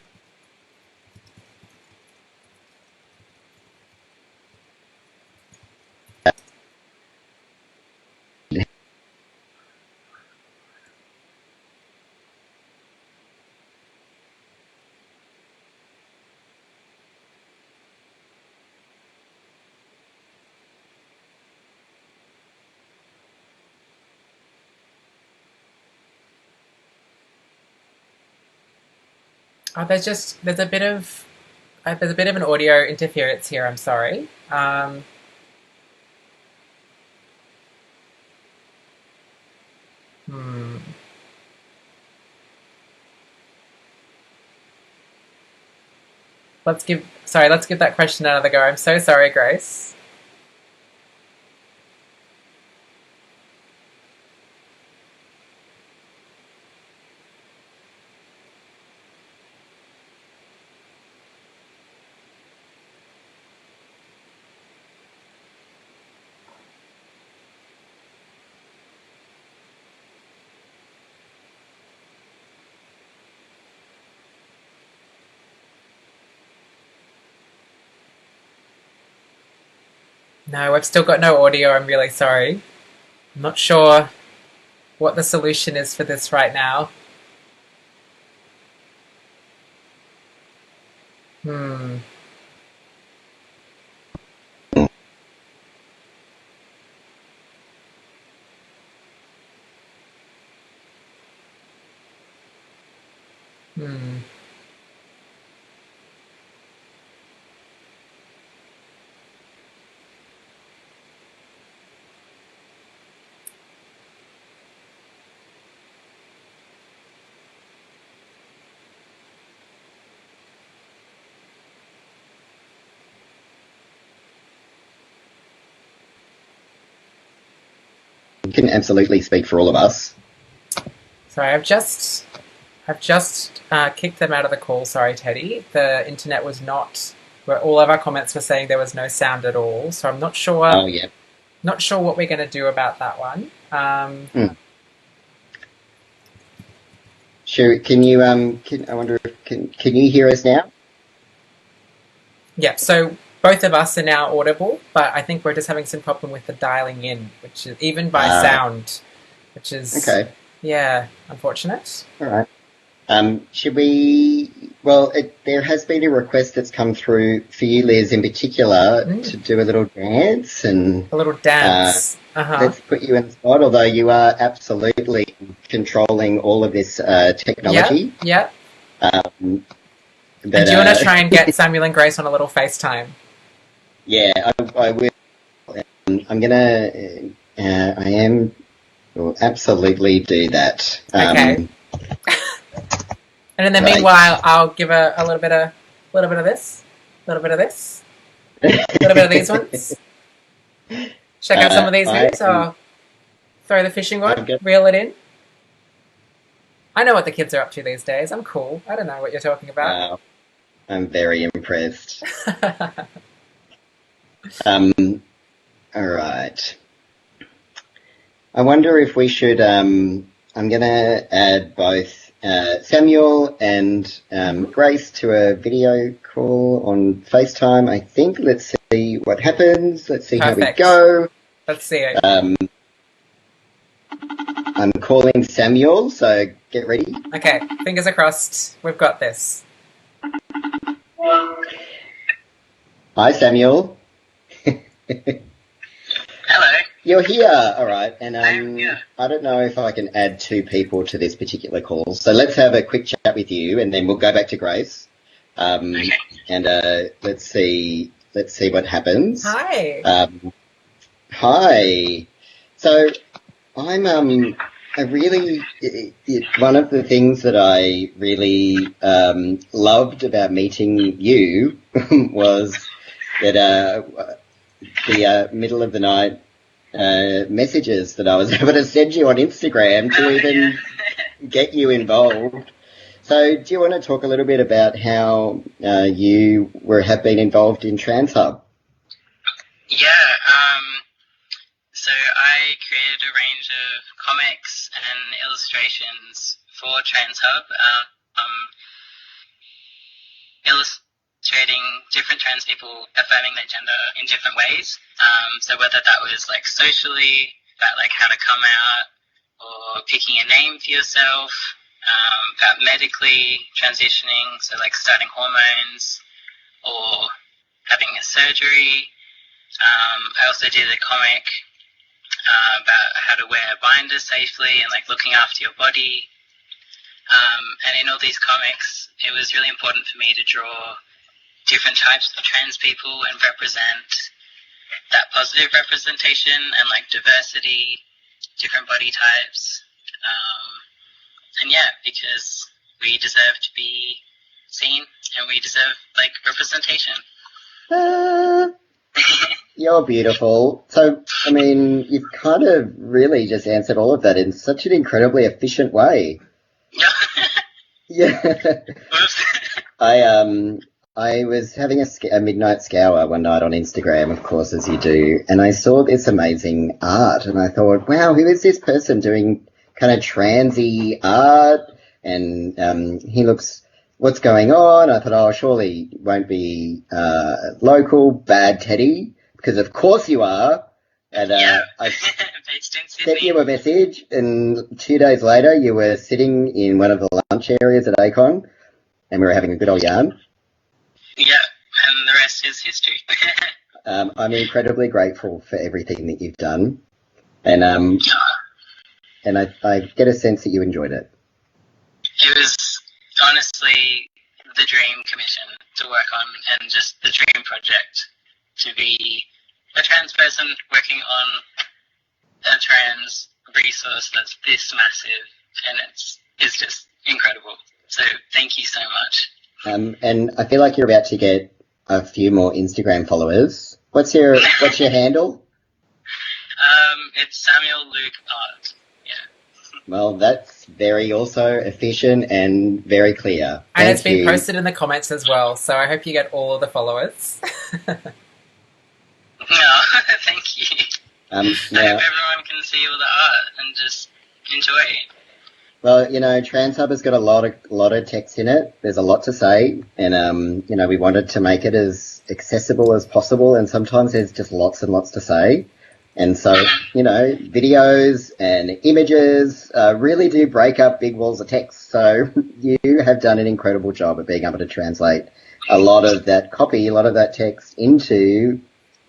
Oh, there's a bit of There's a bit of an audio interference here, I'm sorry. Let's give that question another go. I'm so sorry, Grace. No, I've still got no audio. I'm really sorry. I'm not sure what the solution is for this right now. You can absolutely speak for all of us. Sorry, I've just kicked them out of the call. Sorry, Teddy. The internet was not where all of our comments were saying there was no sound at all. So I'm not sure. Oh yeah. Not sure what we're going to do about that one. Sure. Can you I wonder if can you hear us now? Yeah. So both of us are now audible, but I think we're just having some problem with the dialing in, which is even by sound, which is okay. Yeah, unfortunate. All right. Should we? Well, there has been a request that's come through for you, Liz, in particular, to do a little dance and a little dance. Let's put you in the spot. Although you are absolutely controlling all of this technology. Yeah. And do you want to try and get Samuel and Grace on a little FaceTime? Yeah, I will. I'm gonna. I will absolutely do that. Okay. And in the meanwhile, I'll give a little bit of this, a little bit of this, a little bit of these ones. Check out some of these moves, or throw the fishing rod, reel it in. I know what the kids are up to these days. I'm cool. I don't know what you're talking about. I'm very impressed. All right. I wonder if we should. I'm going to add both Samuel and Grace to a video call on FaceTime. I think. Let's see what happens. Let's see how we go. Let's see it. I'm calling Samuel, so get ready. Okay, fingers crossed. We've got this. Hi, Samuel. Hello. You're here, all right. And I don't know if I can add two people to this particular call. So let's have a quick chat with you, and then we'll go back to Grace. Okay. And let's see what happens. Hi. Hi. So I'm I really one of the things that I really loved about meeting you was that the middle of the night messages that I was able to send you on Instagram to even get you involved. So do you want to talk a little bit about how you have been involved in TransHub? Yeah, so I created a range of comics and illustrations for TransHub, illustrating different trans people affirming their gender in different ways. So whether that was like socially, about like how to come out, or picking a name for yourself, about medically transitioning, so like starting hormones or having a surgery. I also did a comic about how to wear a binder safely and like looking after your body. And in all these comics, it was really important for me to draw different types of trans people and represent that positive representation and like diversity, different body types. And yeah, because we deserve to be seen and we deserve like representation. You're beautiful. So, I mean, you've kind of really just answered all of that in such an incredibly efficient way. Yeah. I was having a midnight scour one night on Instagram, of course, as you do, and I saw this amazing art, and I thought, wow, who is this person doing kind of transy art? And he looks, what's going on? I thought, oh, surely it won't be local, bad Teddy, because of course you are. And I sent you a message, and 2 days later you were sitting in one of the lunch areas at ACON, and we were having a good old yarn. Yeah, and the rest is history. I'm incredibly grateful for everything that you've done, and I get a sense that you enjoyed it. It was honestly the dream commission to work on, and just the dream project to be a trans person working on a trans resource that's this massive, and it's just incredible. So thank you so much. And I feel like you're about to get a few more Instagram followers. What's your handle? It's Samuel Luke Art. Yeah. Well, that's very also efficient and very clear. And it's been you. posted in the comments as well, so I hope you get all of the followers. No, thank you. I hope everyone can see all the art and just enjoy it. Well, you know, TransHub has got a lot of text in it. There's a lot to say, and you know, we wanted to make it as accessible as possible. And sometimes there's just lots and lots to say, and so you know, videos and images really do break up big walls of text. So you have done an incredible job at being able to translate a lot of that copy, a lot of that text into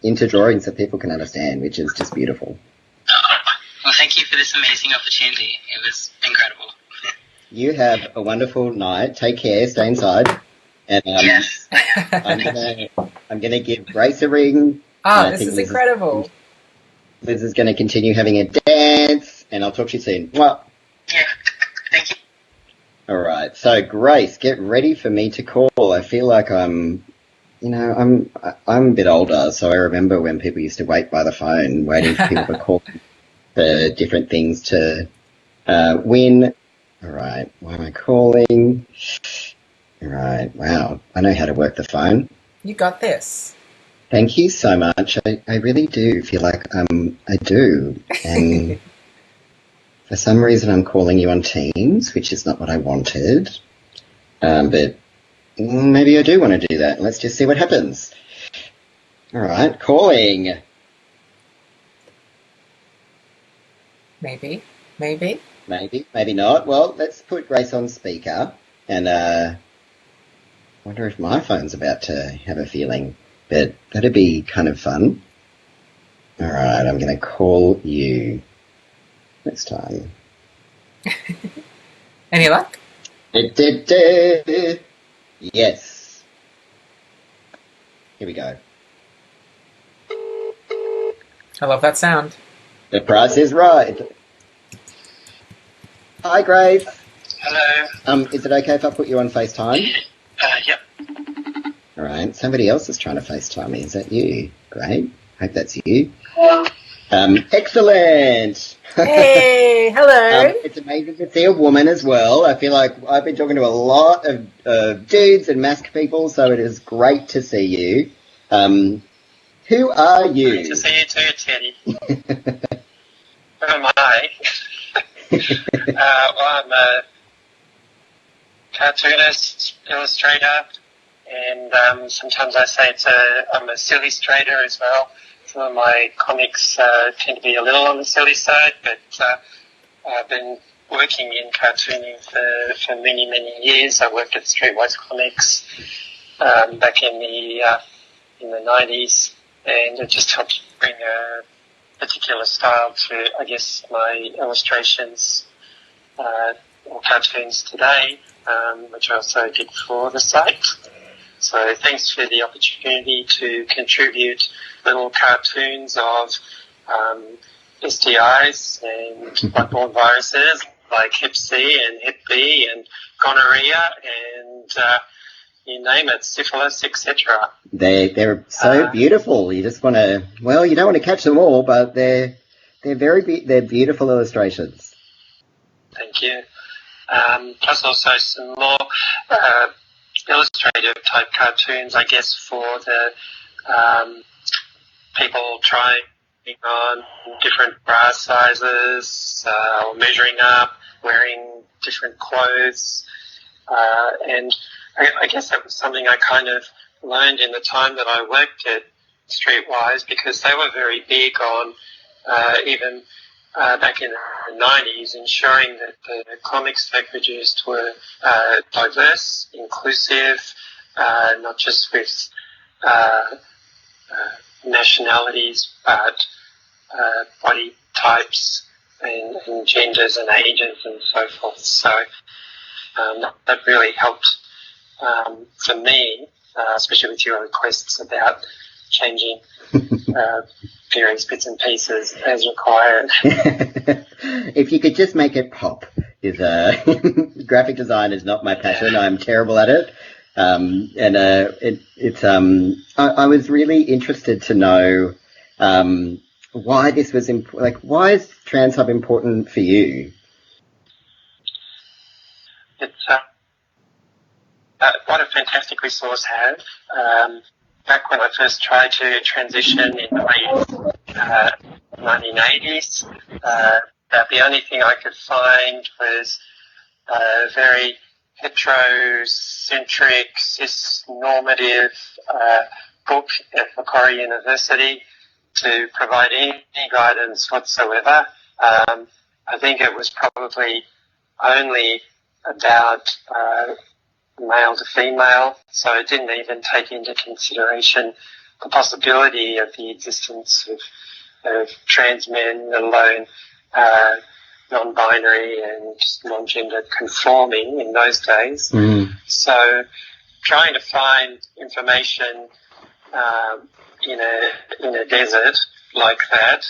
drawings that people can understand, which is just beautiful. Well, thank you for this amazing opportunity. It was incredible. You have a wonderful night. Take care. Stay inside. And yes. I'm gonna give Grace a ring. Oh, this is incredible. Liz is going to continue having a dance, and I'll talk to you soon. Well. Yeah. Thank you. All right. So, Grace, get ready for me to call. I feel like I'm a bit older, so I remember when people used to wait by the phone, waiting for people to call for different things to win. All right, why am I calling? All right, wow, I know how to work the phone. You got this. Thank you so much. I really do feel like I do. And for some reason I'm calling you on Teams, which is not what I wanted. But maybe I do want to do that. Let's just see what happens. All right, calling. Maybe. Maybe not. Well, let's put Grace on speaker, and wonder if my phone's about to have a feeling, but that'd be kind of fun. All right, I'm going to call you next time. Any luck? Yes. Here we go. I love that sound. The price is right. Hi, Grace. Hello. Is it okay if I put you on FaceTime? Yep. All right. Somebody else is trying to FaceTime me. Is that you? Great. Hope that's you. Excellent. Hey, hello. It's amazing to see a woman as well. I feel like I've been talking to a lot of dudes and mask people, so it is great to see you. Who are you? Great to see you too, Teddy. Who am I? Well, I'm a cartoonist, illustrator, and sometimes I say I'm a silly illustrator as well. Some of my comics tend to be a little on the silly side, but I've been working in cartooning for many, many years. I worked at Streetwise Comics back in the 90s, and it just helped bring a particular style to, I guess, my illustrations or cartoons today, which I also did for the site. So thanks for the opportunity to contribute little cartoons of STIs and bloodborne viruses like Hep C and Hep B and gonorrhea and you name it, syphilis, etc. They're so beautiful. You just want to, well, you don't want to catch them all, but they're they're beautiful illustrations. Thank you. Plus also some more illustrative type cartoons, I guess, for the people trying on different bra sizes, or measuring up, wearing different clothes, and I guess that was something I kind of learned in the time that I worked at Streetwise, because they were very big on even back in the 90s, ensuring that the comics they produced were diverse, inclusive, not just with nationalities, but body types and genders and ages and so forth. So that really helped for me, especially with your requests about changing various bits and pieces as required. If you could just make it pop. Graphic design is not my passion. I'm terrible at it. I was really interested to know why this was why is TransHub important for you? It's what a fantastic resource have. Back when I first tried to transition in the late 1980s, the only thing I could find was a very heterocentric, cis-normative book at Macquarie University to provide any guidance whatsoever. I think it was probably only about male to female, so it didn't even take into consideration the possibility of the existence of trans men, let alone non-binary and non-gender conforming in those days. So trying to find information in a desert like that,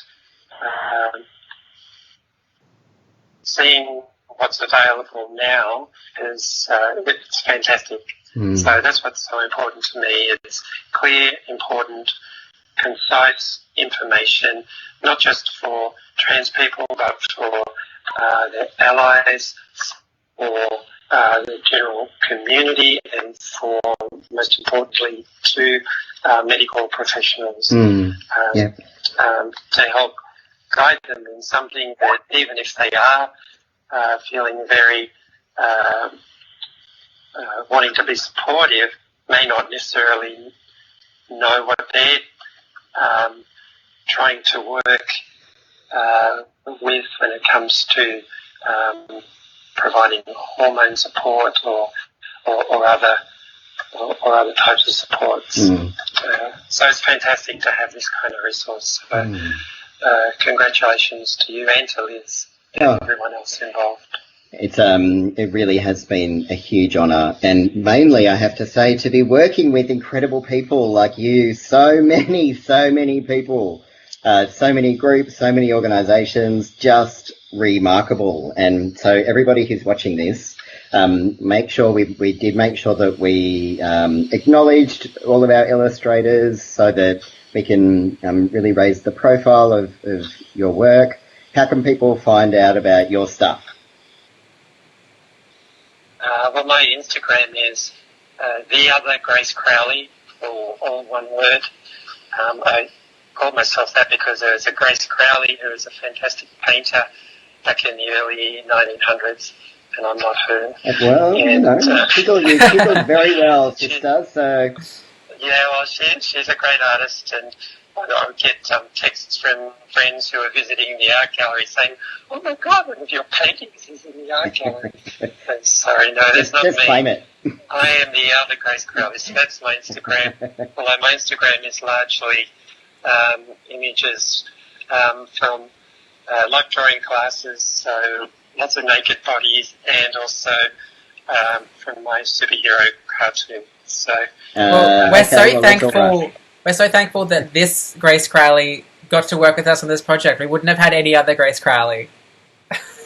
seeing what's available now is it's fantastic. So that's what's so important to me. It's clear, important, concise information, not just for trans people, but for their allies, for the general community, and for, most importantly, to medical professionals to help guide them in something that, even if they are feeling very wanting to be supportive, may not necessarily know what they're trying to work with when it comes to providing hormone support or other types of supports. So it's fantastic to have this kind of resource. So, congratulations to you and to Liz and everyone else involved. It really has been a huge honour, and mainly I have to say to be working with incredible people like you. So many people, so many groups, so many organisations, just remarkable. And so everybody who's watching this, make sure we did make sure that we acknowledged all of our illustrators so that we can really raise the profile of your work. How can people find out about your stuff? Well, my Instagram is the other Grace Crowley, all one word. I called myself that because there was a Grace Crowley who was a fantastic painter back in the early 1900s, and I'm not her. Well, you tickled very well, sister. So yeah, well, she's a great artist, and I would get texts from friends who are visiting the art gallery saying, "Oh my God, one of your paintings is in the art gallery." Sorry, no, that's not me. Just claim it. I am the other Grace Crowley, so that's my Instagram. Although my Instagram is largely images from life drawing classes, so lots of naked bodies, and also from my superhero cartoons. So we're so thankful. We're so thankful that this Grace Crowley got to work with us on this project. We wouldn't have had any other Grace Crowley.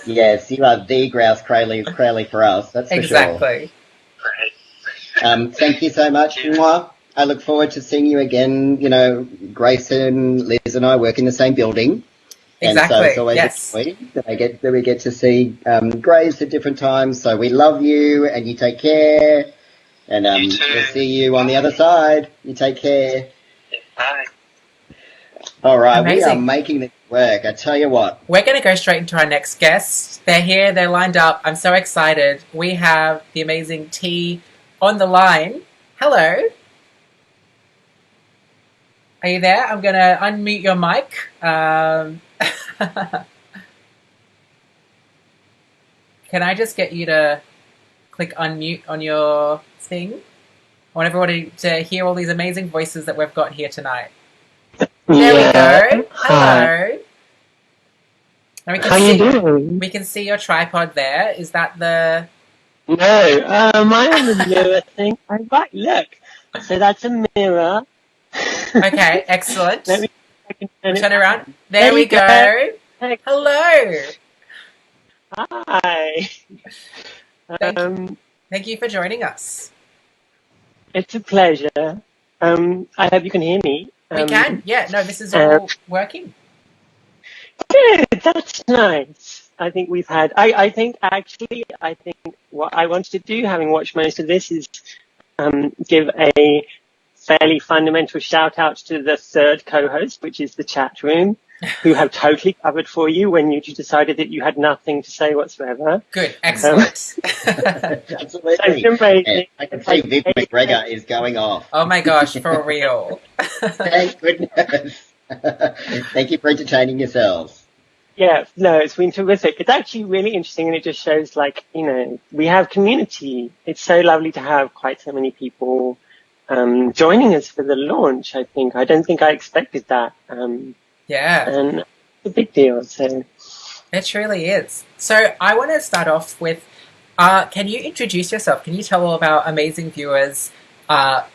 Yes, you are the Grace Crowley for us. That's for exactly. Sure. Thank you so much. Mwah. I look forward to seeing you again. You know, Grace and Liz and I work in the same building. Exactly. And so it's always a joy that we get to see Grace at different times. So we love you, and you take care. And we'll see you on the other side. You take care. Bye. All right, Amazing. We are making this work. I tell you what. We're going to go straight into our next guest. They're here. They're lined up. I'm so excited. We have the amazing T on the line. Hello. Are you there? I'm going to unmute your mic. Can I just get you to click unmute on your thing? I want everybody to hear all these amazing voices that we've got here tonight. There we go. Hello. And we can see your tripod there. Is that the... No, I am the mirror thing. Right, look. So that's a mirror. Okay, excellent. Let me turn around. There we go. Hello. Hi. Thank you for joining us. It's a pleasure. I hope you can hear me. We can. Yeah, no, this is all working. Good, that's nice. I think we've had... I think what I wanted to do, having watched most of this, is give a fairly fundamental shout-out to the third co-host, which is the chat room, who have totally covered for you when you decided that you had nothing to say whatsoever. Good, excellent. Absolutely. I can see Viv McGregor is going off. Oh my gosh, for real. Thank goodness. Thank you for entertaining yourselves. Yeah, no, it's been terrific. It's actually really interesting, and it just shows, like, you know, we have community. It's so lovely to have quite so many people joining us for the launch, I think. I don't think I expected that. Yeah. And it's a big deal, so. It truly is. So I want to start off with, can you introduce yourself? Can you tell all of our amazing viewers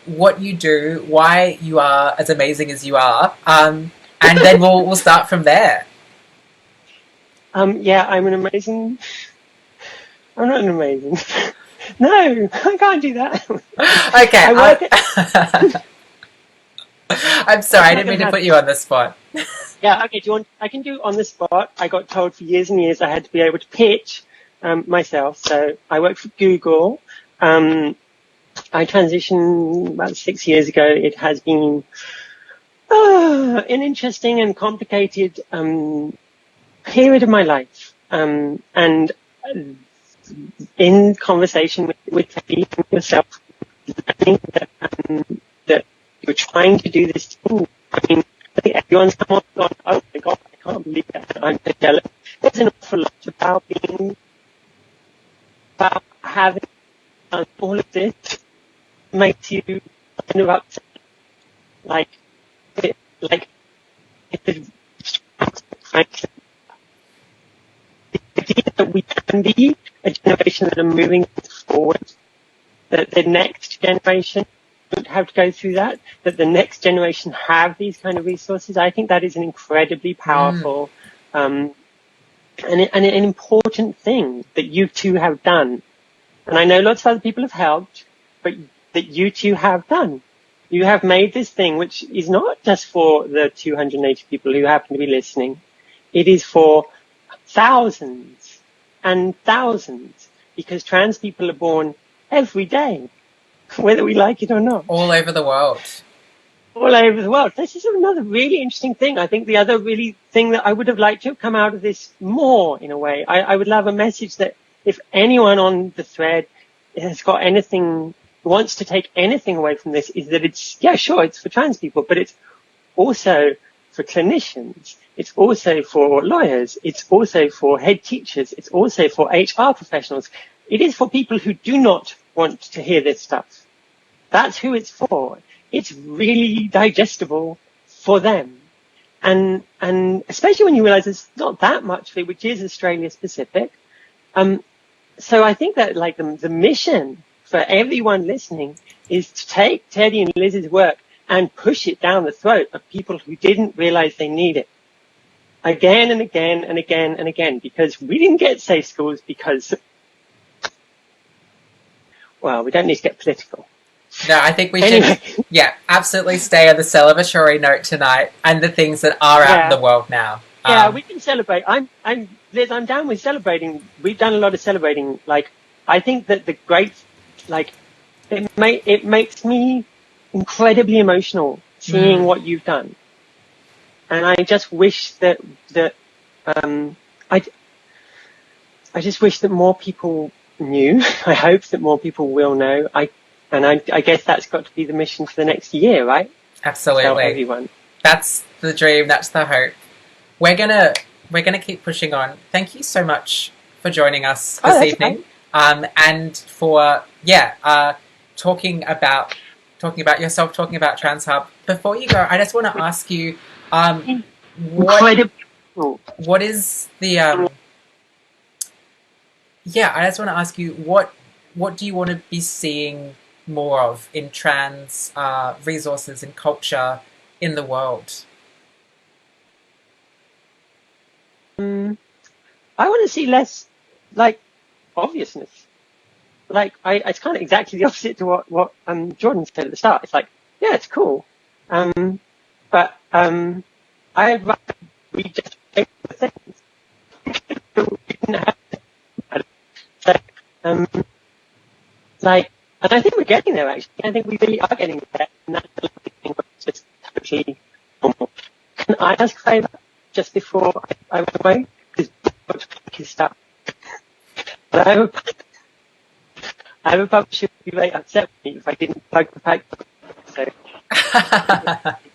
what you do, why you are as amazing as you are, and then we'll start from there. Yeah, I'm not an amazing... No, I can't do that. Okay. I'm sorry, I didn't mean to put you on the spot. Yeah, okay, I can do on the spot. I got told for years and years I had to be able to pitch myself. So I worked for Google. I transitioned about 6 years ago. It has been an interesting and complicated period of my life. And in conversation with yourself, I think that you're trying to do this thing. I mean, I think everyone's come on and gone, oh my God, I can't believe that. I'm so jealous. There's an awful lot about having done all of this makes you kind of upset. The idea that we can be a generation that are moving forward, that the next generation don't have to go through that the next generation have these kind of resources. I think that is an incredibly powerful and an important thing that you two have done. And I know lots of other people have helped, but that you two have done. You have made this thing, which is not just for the 280 people who happen to be listening. It is for thousands and thousands, because trans people are born every day, whether we like it or not. All over the world. All over the world. This is another really interesting thing. I think the other really thing that I would have liked to have come out of this more, in a way, I would love a message that if anyone on the thread has got anything, wants to take anything away from this, is that it's, yeah, sure, it's for trans people, but it's also for clinicians. It's also for lawyers. It's also for head teachers. It's also for HR professionals. It is for people who do not want to hear this stuff. That's who it's for. It's really digestible for them. And especially when you realize there's not that much of it, which is Australia specific. So I think that, like, the mission for everyone listening is to take Teddy and Liz's work and push it down the throat of people who didn't realize they need it. Again and again and again and again, because we didn't get safe schools because, well, we don't need to get political. No, I think we should, absolutely stay on the celebratory note tonight and the things that are out in the world now. Yeah, we can celebrate. Liz, I'm down with celebrating. We've done a lot of celebrating. Like, I think that the great, like, it makes me incredibly emotional seeing what you've done. And I just wish that I just wish that more people knew. I hope that more people will know. I guess that's got to be the mission for the next year, right? Absolutely. Tell everyone. That's the dream. That's the hope. We're gonna keep pushing on. Thank you so much for joining us this evening, and for talking about yourself, talking about TransHub. Before you go, I just want to ask you, what is the I just want to ask you what do you want to be seeing more of in trans resources and culture in the world? I want to see less, like, obviousness. Like, it's kind of exactly the opposite to what Jordan said at the start. It's like, yeah, it's cool. But I'd rather we just take the things. We didn't have to. So, like, and I think we're getting there, actually. I think we really are getting there. And that's the thing, just totally normal. Can I ask a favour just before I went away? Because his stuff. But I have a publisher who would be very upset with me if I didn't plug the fact. So.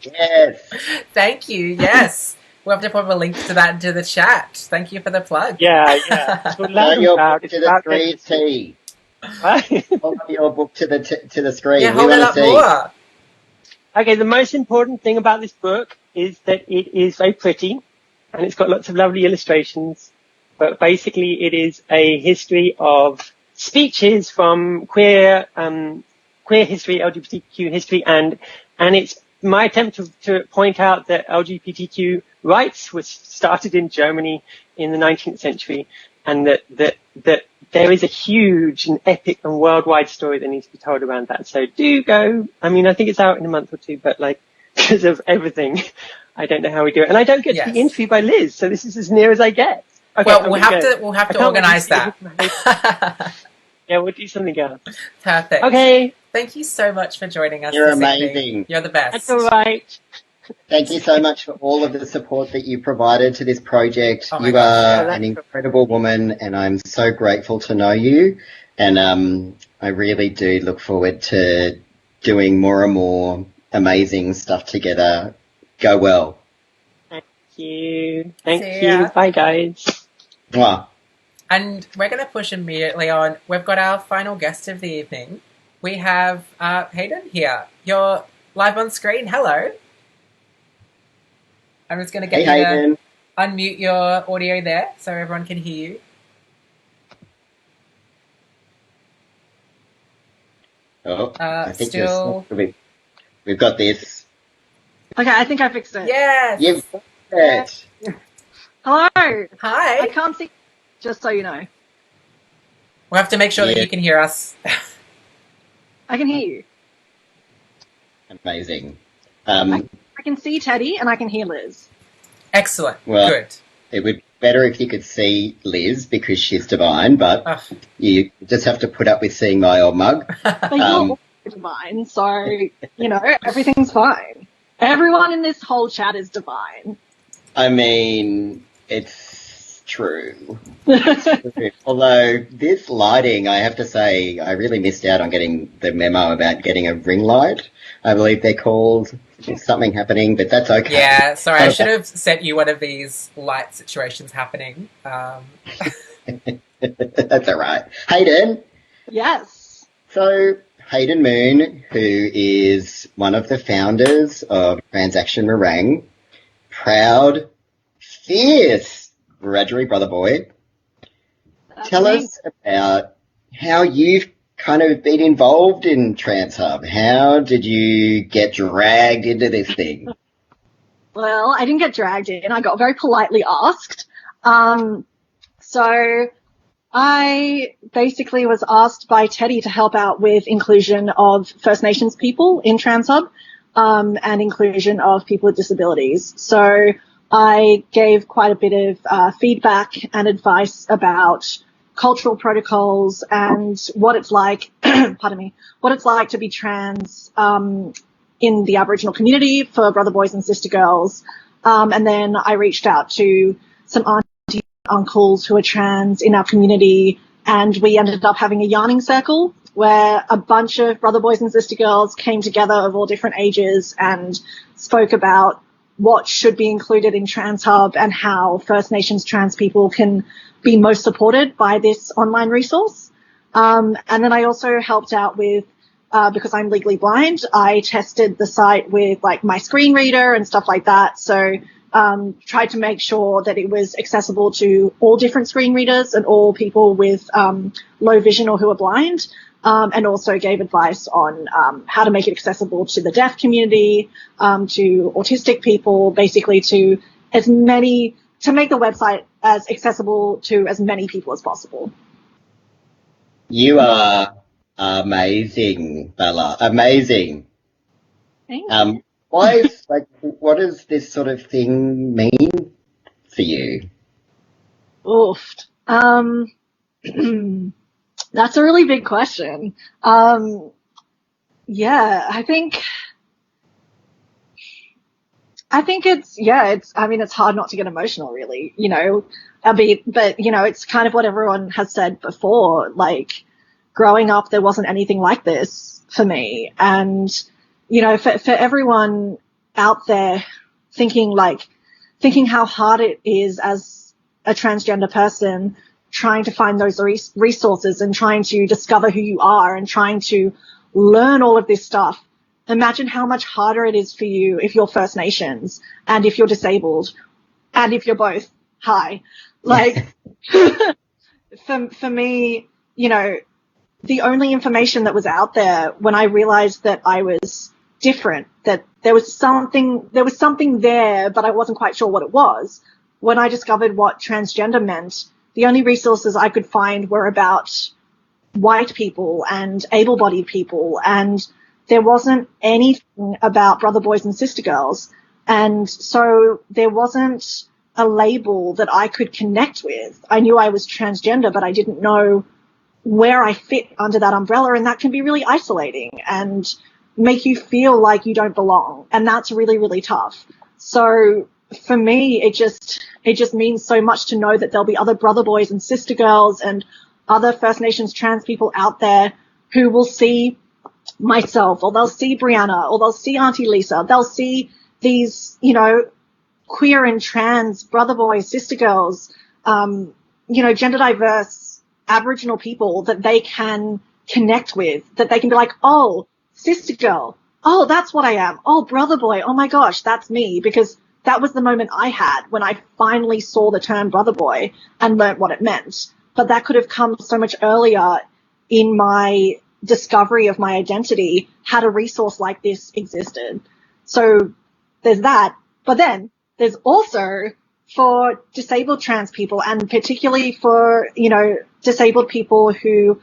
Yes. Thank you. Yes. We'll have to put a link to that into the chat. Thank you for the plug. Yeah. Hold your book to the screen, T. Hold up your book to the screen. Yeah, hold it up more. Okay, the most important thing about this book is that it is very pretty and it's got lots of lovely illustrations. But basically, it is a history of speeches from queer history, LGBTQ history, and it's my attempt to point out that LGBTQ rights was started in Germany in the 19th century, and that there is a huge and epic and worldwide story that needs to be told around that. So do go. I mean, I think it's out in a month or two, but like, because of everything, I don't know how we do it, and I don't get to be interviewed by Liz, so this is as near as I get. Okay, well, we'll have to organise that. Yeah, we'll do something else. Perfect. Okay. Thank you so much for joining us. You're this amazing. Evening. You're the best. That's all right. Thank you so much for all of the support that you provided to this project. Oh you are an incredible woman, and I'm so grateful to know you. And I really do look forward to doing more and more amazing stuff together. Go well. Thank you. Thank See you. ya. Bye, guys. Mwah. And we're going to push immediately on. We've got our final guest of the evening. We have Hayden here. You're live on screen. Hello. I'm just going to get you to unmute your audio there so everyone can hear you. Oh, I think still... we've got this. Okay, I think I fixed it. Yes. You've got it. Hello. Hi. I can't see, just so you know. We'll have to make sure that you can hear us. I can hear you. Amazing. I can see Teddy and I can hear Liz. Excellent. Well, good. It would be better if you could see Liz because she's divine, but you just have to put up with seeing my old mug. But you're also divine, so, you know, everything's fine. Everyone in this whole chat is divine. I mean, it's true. Although this lighting, I have to say, I really missed out on getting the memo about getting a ring light. I believe they're called. There's something happening, but that's okay. Yeah, sorry, I should have sent you one of these light situations happening. That's all right. Hayden? Yes. So, Hayden Moon, who is one of the founders of Transaction Meringue, proud, fierce Wiradjuri brother boy. Tell us about how you've kind of been involved in TransHub? How did you get dragged into this thing? Well, I didn't get dragged in. I got very politely asked. So I basically was asked by Teddy to help out with inclusion of First Nations people in TransHub, and inclusion of people with disabilities. So I gave quite a bit of feedback and advice about cultural protocols and what it's like, pardon me, what it's like to be trans in the Aboriginal community for brother boys and sister girls. And then I reached out to some aunties and uncles who are trans in our community, and we ended up having a yarning circle where a bunch of brother boys and sister girls came together of all different ages and spoke about what should be included in TransHub and how First Nations trans people can be most supported by this online resource. And then I also helped out with, because I'm legally blind, I tested the site with like my screen reader and stuff like that. So tried to make sure that it was accessible to all different screen readers and all people with low vision or who are blind. And also gave advice on how to make it accessible to the deaf community, to autistic people, basically to make the website as accessible to as many people as possible. You are amazing, Bella. Amazing. Thank you. What does this sort of thing mean for you? Oof. That's a really big question. Yeah, I think it's hard not to get emotional, really, you know, but you know, it's kind of what everyone has said before, like growing up, there wasn't anything like this for me. And, you know, for everyone out there thinking how hard it is as a transgender person, trying to find those resources and trying to discover who you are and trying to learn all of this stuff. Imagine how much harder it is for you if you're First Nations and if you're disabled and if you're both. Hi. Like, for me, you know, the only information that was out there when I realized that I was different, that there was something there, but I wasn't quite sure what it was. When I discovered what transgender meant, the only resources I could find were about white people and able-bodied people, and there wasn't anything about brother boys and sister girls. And so there wasn't a label that I could connect with. I knew I was transgender, but I didn't know where I fit under that umbrella, and that can be really isolating and make you feel like you don't belong. And that's really, really tough. So for me, it just means so much to know that there'll be other brother boys and sister girls and other First Nations trans people out there who will see myself, or they'll see Brianna, or they'll see Auntie Lisa. They'll see these, you know, queer and trans brother boys, sister girls, you know, gender diverse Aboriginal people that they can connect with, that they can be like, oh, sister girl, oh, that's what I am. Oh, brother boy, oh my gosh, that's me. Because that was the moment I had when I finally saw the term brother boy and learnt what it meant. But that could have come so much earlier in my discovery of my identity had a resource like this existed. So there's that. But then there's also for disabled trans people, and particularly for, you know, disabled people who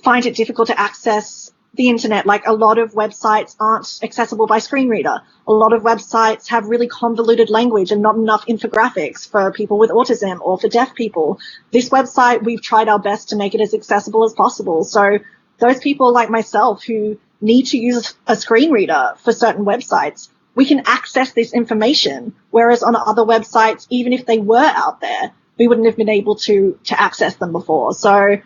find it difficult to access the internet. Like, a lot of websites aren't accessible by screen reader. A lot of websites have really convoluted language and not enough infographics for people with autism or for deaf people. This website, we've tried our best to make it as accessible as possible. So those people like myself who need to use a screen reader for certain websites, we can access this information, whereas on other websites, even if they were out there, we wouldn't have been able to access them before. So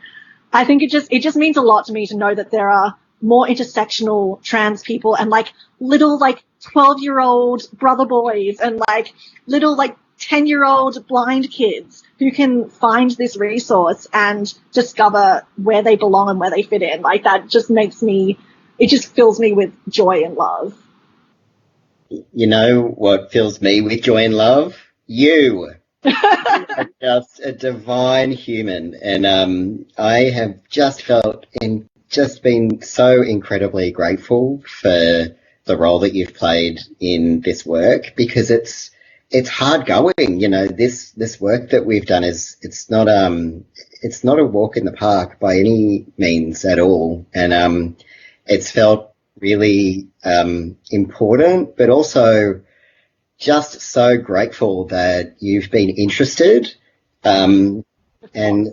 I think it just means a lot to me to know that there are more intersectional trans people and like little like 12-year-old brother boys and like little like 10-year-old blind kids who can find this resource and discover where they belong and where they fit in. Like, that just it just fills me with joy and love. You know what fills me with joy and love? You. Are just a divine human, and I have just felt just been so incredibly grateful for the role that you've played in this work, because it's hard going. You know, this work that we've done it's not a walk in the park by any means at all, and it's felt really important, but also just so grateful that you've been interested. And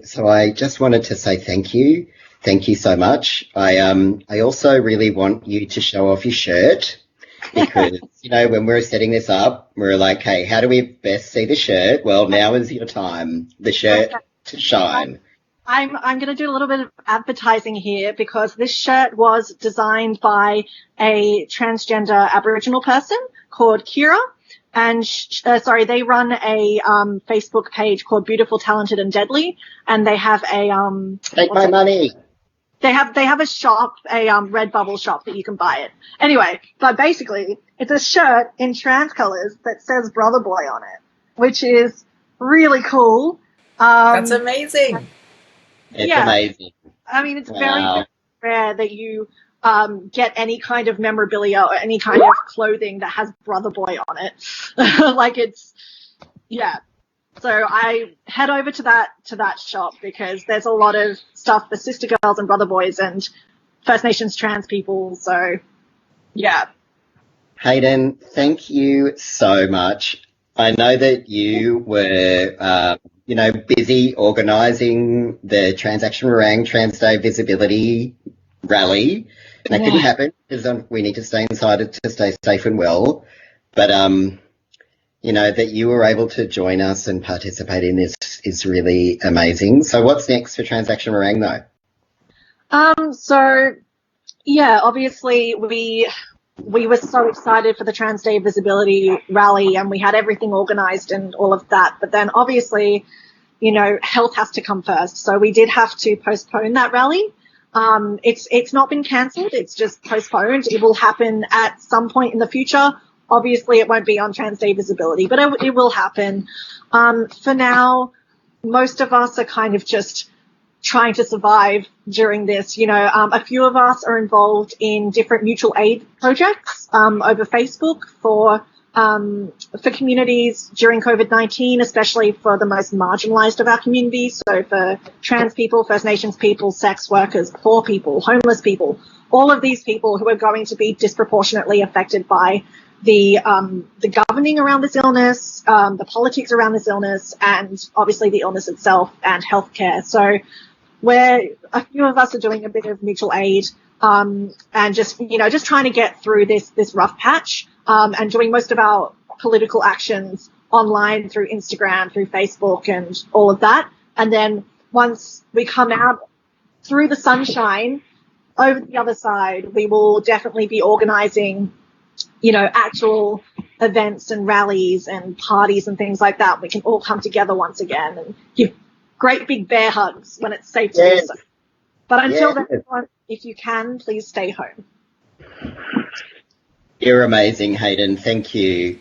so I just wanted to say thank you. Thank you so much. I also really want you to show off your shirt, because, you know, when we were setting this up, we were like, hey, how do we best see the shirt? Well, now is your time, the shirt to shine. I'm going to do a little bit of advertising here, because this shirt was designed by a transgender Aboriginal person called Kira. And they run a Facebook page called Beautiful, Talented and Deadly, and they have a take my money. They have a shop, a Redbubble shop that you can buy it. Anyway, but basically it's a shirt in trans colors that says Brother Boy on it, which is really cool. That's amazing. It's amazing. I mean, it's very rare that you get any kind of memorabilia or any kind of clothing that has Brother Boy on it. Like, it's, yeah. So I head over to that shop, because there's a lot of stuff for sister girls and brother boys and First Nations trans people. So, yeah. Hayden, thank you so much. I know that you were, busy organising the Transaction Meringue Trans Day Visibility Rally. And that couldn't happen because we need to stay inside to stay safe and well. But, that you were able to join us and participate in this is really amazing. So what's next for Transaction Meringue, though? Obviously we were so excited for the Trans Day Visibility Rally, and we had everything organised and all of that. But then obviously, health has to come first. So we did have to postpone that rally. It's not been cancelled. It's just postponed. It will happen at some point in the future. Obviously, it won't be on Trans Day Visibility, but it will happen. For now, most of us are kind of just trying to survive during this. A few of us are involved in different mutual aid projects over Facebook for communities during COVID-19, especially for the most marginalised of our communities. So for trans people, First Nations people, sex workers, poor people, homeless people, all of these people who are going to be disproportionately affected by the governing around this illness, the politics around this illness, and obviously the illness itself and healthcare. So a few of us are doing a bit of mutual aid, and just trying to get through this rough patch, and doing most of our political actions online through Instagram, through Facebook and all of that. And then once we come out through the sunshine over the other side, we will definitely be organising actual events and rallies and parties and things like that. We can all come together once again and give great big bear hugs when it's safe to do so. But until then, if you can, please stay home. You're amazing, Hayden. Thank you.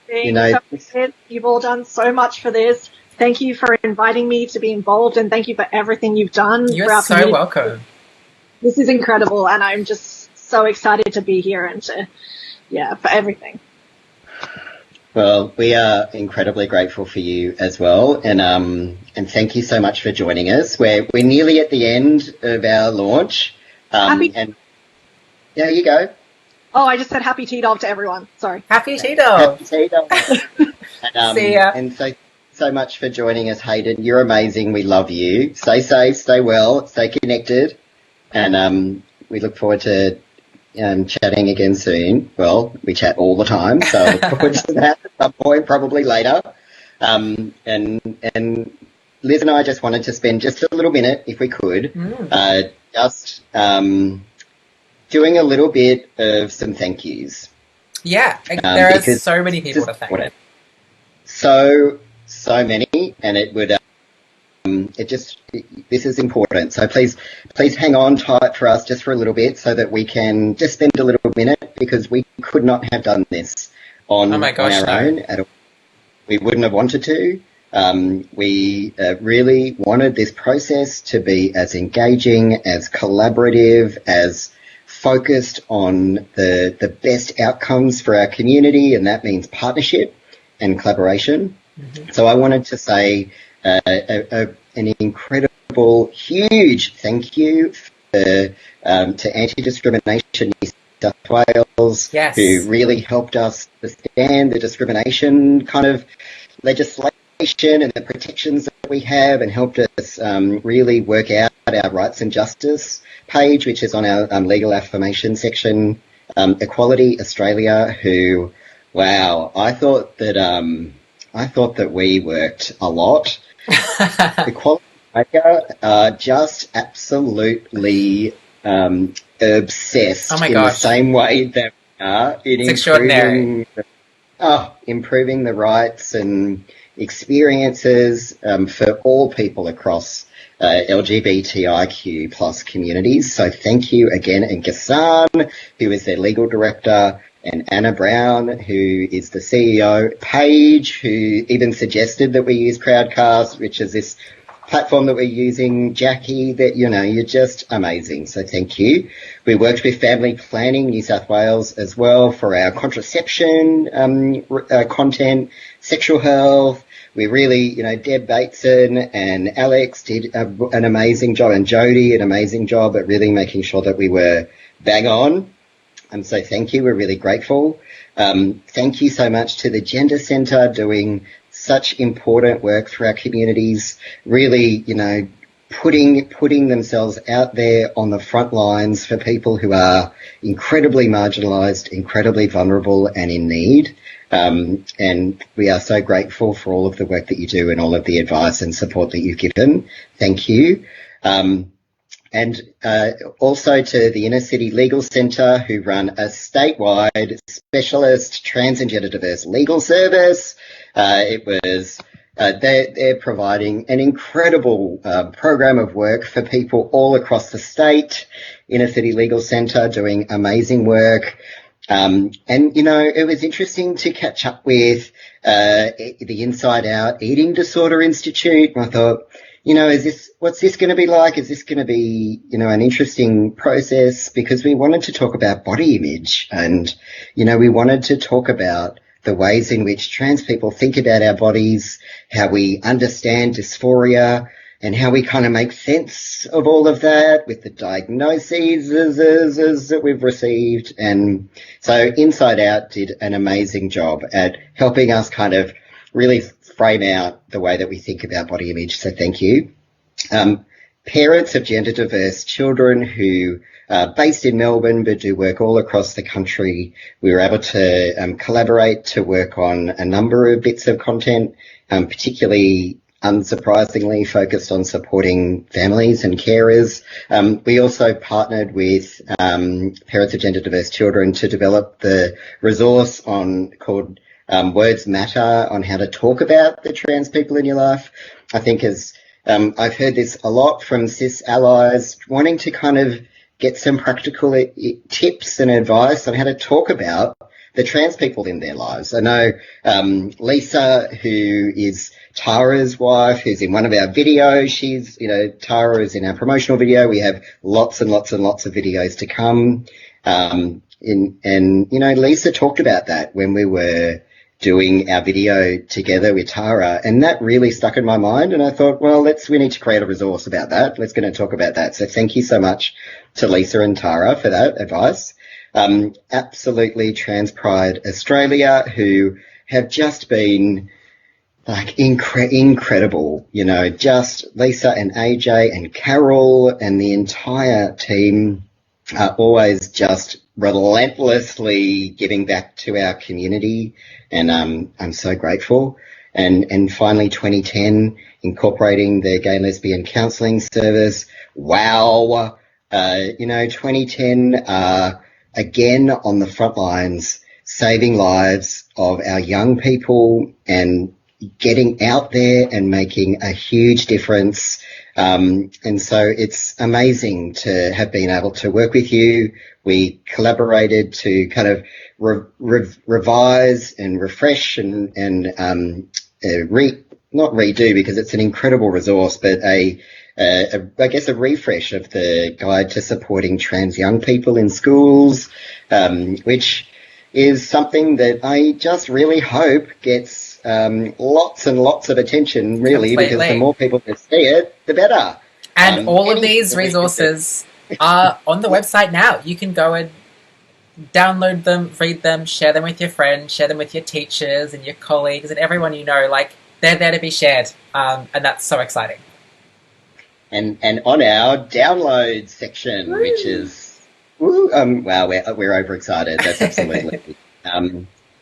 You've all done so much for this. Thank you for inviting me to be involved, and thank you for everything you've done. You're so welcome. This is incredible, and I'm just so excited to be here and for everything. Well, we are incredibly grateful for you as well, and thank you so much for joining us. We're nearly at the end of our launch, and there you go. Oh, I just said happy T-Dog to everyone. Sorry. Happy T-Dog. Happy T-Dog. See ya. And so much for joining us, Hayden. You're amazing. We love you. Stay safe, stay well, stay connected, and we look forward to chatting again soon. Well, we chat all the time, so I look forward to that at some point, probably later. And Liz and I just wanted to spend just a little minute, if we could, doing a little bit of some thank yous. Yeah, there are so many people to thank. So many, and it would. This is important. So please hang on tight for us just for a little bit, so that we can just spend a little minute, because we could not have done this on our own at all. We wouldn't have wanted to. We really wanted this process to be as engaging, as collaborative, as focused on the best outcomes for our community, and that means partnership and collaboration. Mm-hmm. So I wanted to say an incredible, huge thank you to Anti-Discrimination New South Wales, yes, who really helped us understand the discrimination kind of legislation and the protections that we have, and helped us really work out our rights and justice page, which is on our legal affirmation section. Equality Australia, who, wow, I thought that we worked a lot. Equality Australia just absolutely obsessed in the same way that we are in improving the rights and experiences for all people across LGBTIQ plus communities. So thank you again, and Gassan, who is their legal director, and Anna Brown, who is the CEO, Paige, who even suggested that we use Crowdcast, which is this platform that we're using, Jackie, that, you know, you're just amazing. So thank you. We worked with Family Planning New South Wales as well for our contraception content, sexual health. We really, you know, Deb Bateson and Alex did an amazing job, and Jodie an amazing job at really making sure that we were bang on. So thank you. We're really grateful. Thank you so much to the Gender Centre doing such important work for our communities, really, you know, putting themselves out there on the front lines for people who are incredibly marginalised, incredibly vulnerable and in need. And we are so grateful for all of the work that you do and all of the advice and support that you've given. Thank you. And also to the Inner City Legal Centre, who run a statewide specialist trans and gender diverse legal service. They're providing an incredible program of work for people all across the state. Inner City Legal Centre doing amazing work. And, you know, it was interesting to catch up with the Inside Out Eating Disorder Institute. I thought, you know, what's this going to be like? Is this going to be, you know, an interesting process? Because we wanted to talk about body image, and, you know, we wanted to talk about the ways in which trans people think about our bodies, how we understand dysphoria, and how we kind of make sense of all of that with the diagnoses that we've received. And so Inside Out did an amazing job at helping us kind of really frame out the way that we think about body image. So thank you. Parents of gender diverse children who are based in Melbourne but do work all across the country, we were able to collaborate to work on a number of bits of content, particularly unsurprisingly focused on supporting families and carers. We also partnered with Parents of Gender Diverse Children to develop the resource called Words Matter, on how to talk about the trans people in your life. I think I've heard this a lot from cis allies wanting to kind of get some practical tips and advice on how to talk about the trans people in their lives. I know Lisa, who is Tara's wife, who's in one of our videos. Tara is in our promotional video. We have lots and lots and lots of videos to come. Lisa talked about that when we were doing our video together with Tara, and that really stuck in my mind. And I thought, well, we need to create a resource about that. Let's going to talk about that. So thank you so much to Lisa and Tara for that advice. Absolutely Trans Pride Australia, who have just been like incredible, just Lisa and AJ and Carol and the entire team are always just relentlessly giving back to our community, and I'm so grateful. And finally, 2010, incorporating the gay and lesbian counselling service. Wow. 2010, again on the front lines, saving lives of our young people and getting out there and making a huge difference. And so it's amazing to have been able to work with you. We collaborated to kind of revise and refresh and not redo because it's an incredible resource, but I guess a refresh of the guide to supporting trans young people in schools, which is something that I just really hope gets lots and lots of attention, really, Completely. because the more people that see it, the better. And all of these resources are on the website now. You can go and download them, read them, share them with your friends, share them with your teachers and your colleagues and everyone you know. Like, they're there to be shared, and that's so exciting. And on our download section, which is wow, we're overexcited. That's absolutely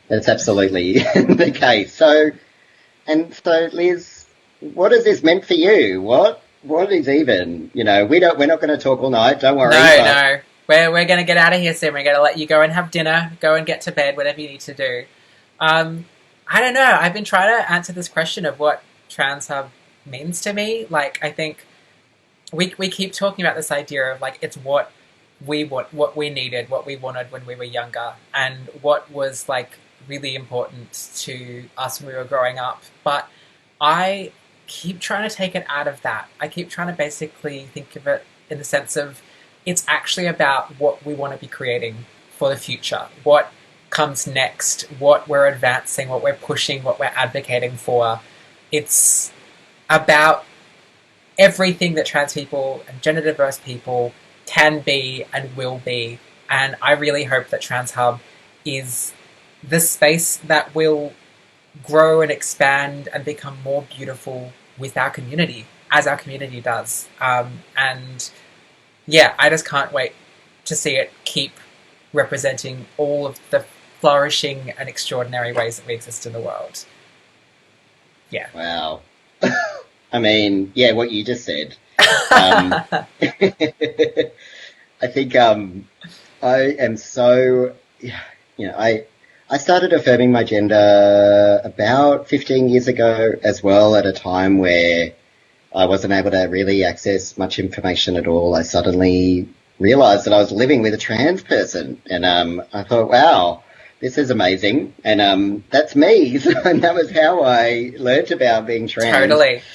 the case. So Liz, what has this meant for you? What is even? We're not going to talk all night. Don't worry. No. We're going to get out of here soon. We're going to let you go and have dinner, go and get to bed, whatever you need to do. I don't know. I've been trying to answer this question of what TransHub means to me. Like, I think we keep talking about this idea of, like, it's what we want, what we needed, what we wanted when we were younger, and what was, like, really important to us when we were growing up. But I keep trying to take it out of that. I keep trying to basically think of it in the sense of it's actually about what we want to be creating for the future, what comes next, what we're advancing, what we're pushing, what we're advocating for. It's about everything that trans people and gender diverse people can be and will be. And I really hope that TransHub is the space that will grow and expand and become more beautiful with our community, as our community does. And yeah, I just can't wait to see it keep representing all of the flourishing and extraordinary ways that we exist in the world. Yeah. Wow. I mean, yeah, what you just said. I think I am so, I started affirming my gender about 15 years ago as well, at a time where I wasn't able to really access much information at all. I suddenly realised that I was living with a trans person, and I thought, wow, this is amazing, and that's me. And that was how I learnt about being trans.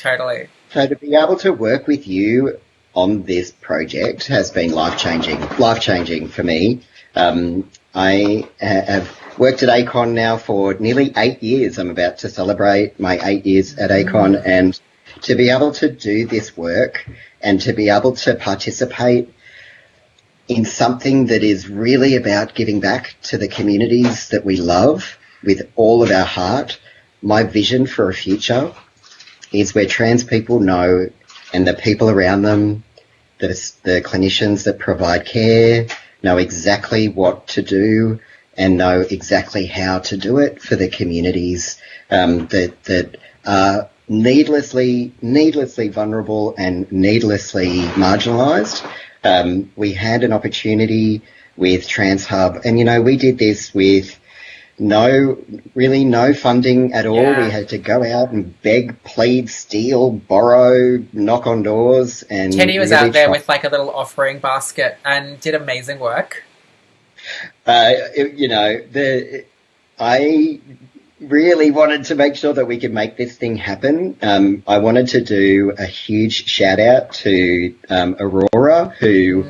Totally. So to be able to work with you on this project has been life-changing for me. I have worked at ACON now for nearly 8 years. I'm about to celebrate my 8 years at ACON, and to be able to do this work and to be able to participate in something that is really about giving back to the communities that we love with all of our heart. My vision for a future is where trans people know, and the people around them, the clinicians that provide care, know exactly what to do and know exactly how to do it for the communities that are needlessly vulnerable and needlessly marginalised. We had an opportunity with TransHub, and we did this with no funding at all. Yeah. We had to go out and beg, plead, steal, borrow, knock on doors, and Teddy was really out there with like a little offering basket and did amazing work. I really wanted to make sure that we could make this thing happen. I wanted to do a huge shout out to Aurora, who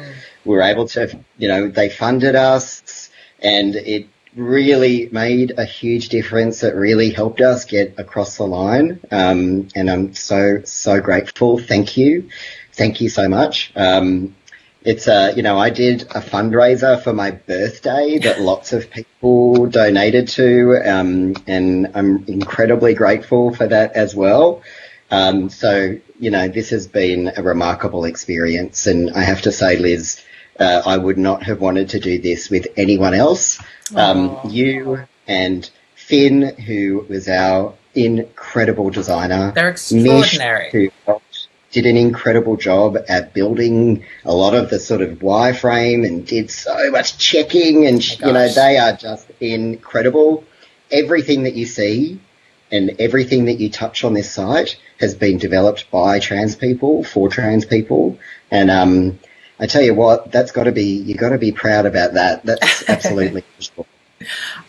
were able to, they funded us, and it really made a huge difference. It really helped us get across the line, and I'm so grateful. Thank you so much. It's I did a fundraiser for my birthday that lots of people donated to, and I'm incredibly grateful for that as well. This has been a remarkable experience, and I have to say, Liz, I would not have wanted to do this with anyone else. You and Finn, who was our incredible designer. They're extraordinary. Mish, who did an incredible job at building a lot of the sort of wireframe and did so much checking, and they are just incredible. Everything that you see and everything that you touch on this site has been developed by trans people for trans people, and I tell you what, you got to be proud about that. That's absolutely cool.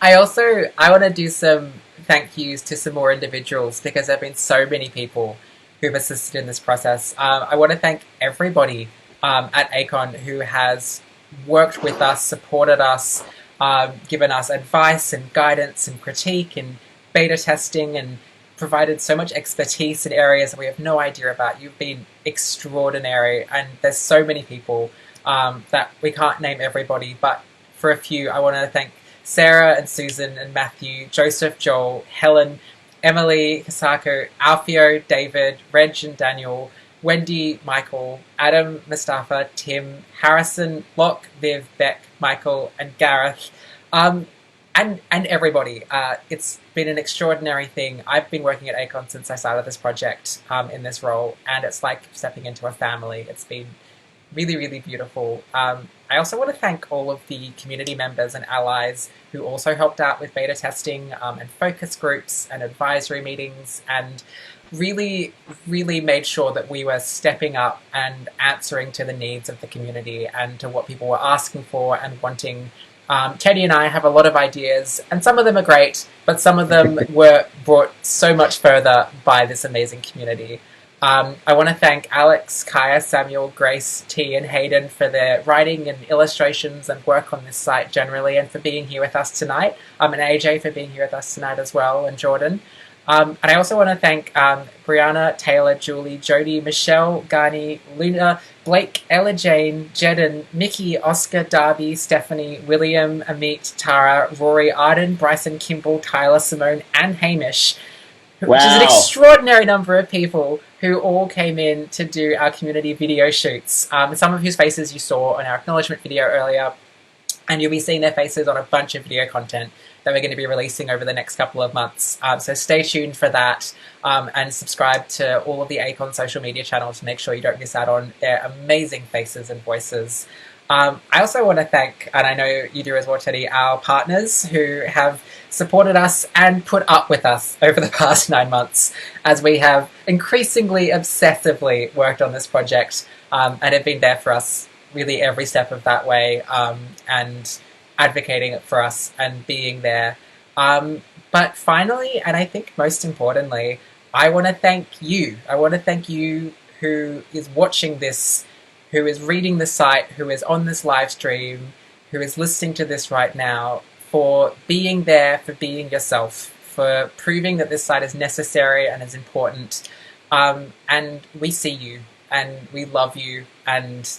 I want to do some thank yous to some more individuals because there have been so many people who've assisted in this process. I want to thank everybody at ACON who has worked with us, supported us, given us advice and guidance and critique and beta testing and provided so much expertise in areas that we have no idea about. You've been extraordinary, and there's so many people that we can't name everybody, but for a few, I want to thank Sarah and Susan and Matthew, Joseph, Joel, Helen, Emily, Hisako, Alfio, David, Reg and Daniel, Wendy, Michael, Adam, Mustafa, Tim, Harrison, Locke, Viv, Beck, Michael, and Gareth, and everybody. It's been an extraordinary thing. I've been working at ACON since I started this project in this role, and it's like stepping into a family. It's been really, really beautiful. I also want to thank all of the community members and allies who also helped out with beta testing and focus groups and advisory meetings, and really, really made sure that we were stepping up and answering to the needs of the community and to what people were asking for and wanting. Teddy and I have a lot of ideas, and some of them are great, but some of them were brought so much further by this amazing community. I want to thank Alex, Kaya, Samuel, Grace, T, and Hayden for their writing and illustrations and work on this site generally, and for being here with us tonight, and AJ for being here with us tonight as well, and Jordan. And I also want to thank Brianna, Taylor, Julie, Jody, Michelle, Garni, Luna, Blake, Ella Jane, Jedden, Mickey, Oscar, Darby, Stephanie, William, Amit, Tara, Rory, Arden, Bryson, Kimball, Tyler, Simone, and Hamish, which is an extraordinary number of people who all came in to do our community video shoots, some of whose faces you saw on our acknowledgement video earlier, and you'll be seeing their faces on a bunch of video content that we're going to be releasing over the next couple of months. So stay tuned for that, and subscribe to all of the ACON social media channels to make sure you don't miss out on their amazing faces and voices. I also want to thank, and I know you do as well, Teddy, our partners who have supported us and put up with us over the past 9 months as we have increasingly obsessively worked on this project, and have been there for us really every step of that way, and advocating it for us and being there. But finally, and I think most importantly, I want to thank you. I want to thank you who is watching this, who is reading the site, who is on this live stream, who is listening to this right now, for being there, for being yourself, for proving that this site is necessary and is important. And we see you, and we love you, and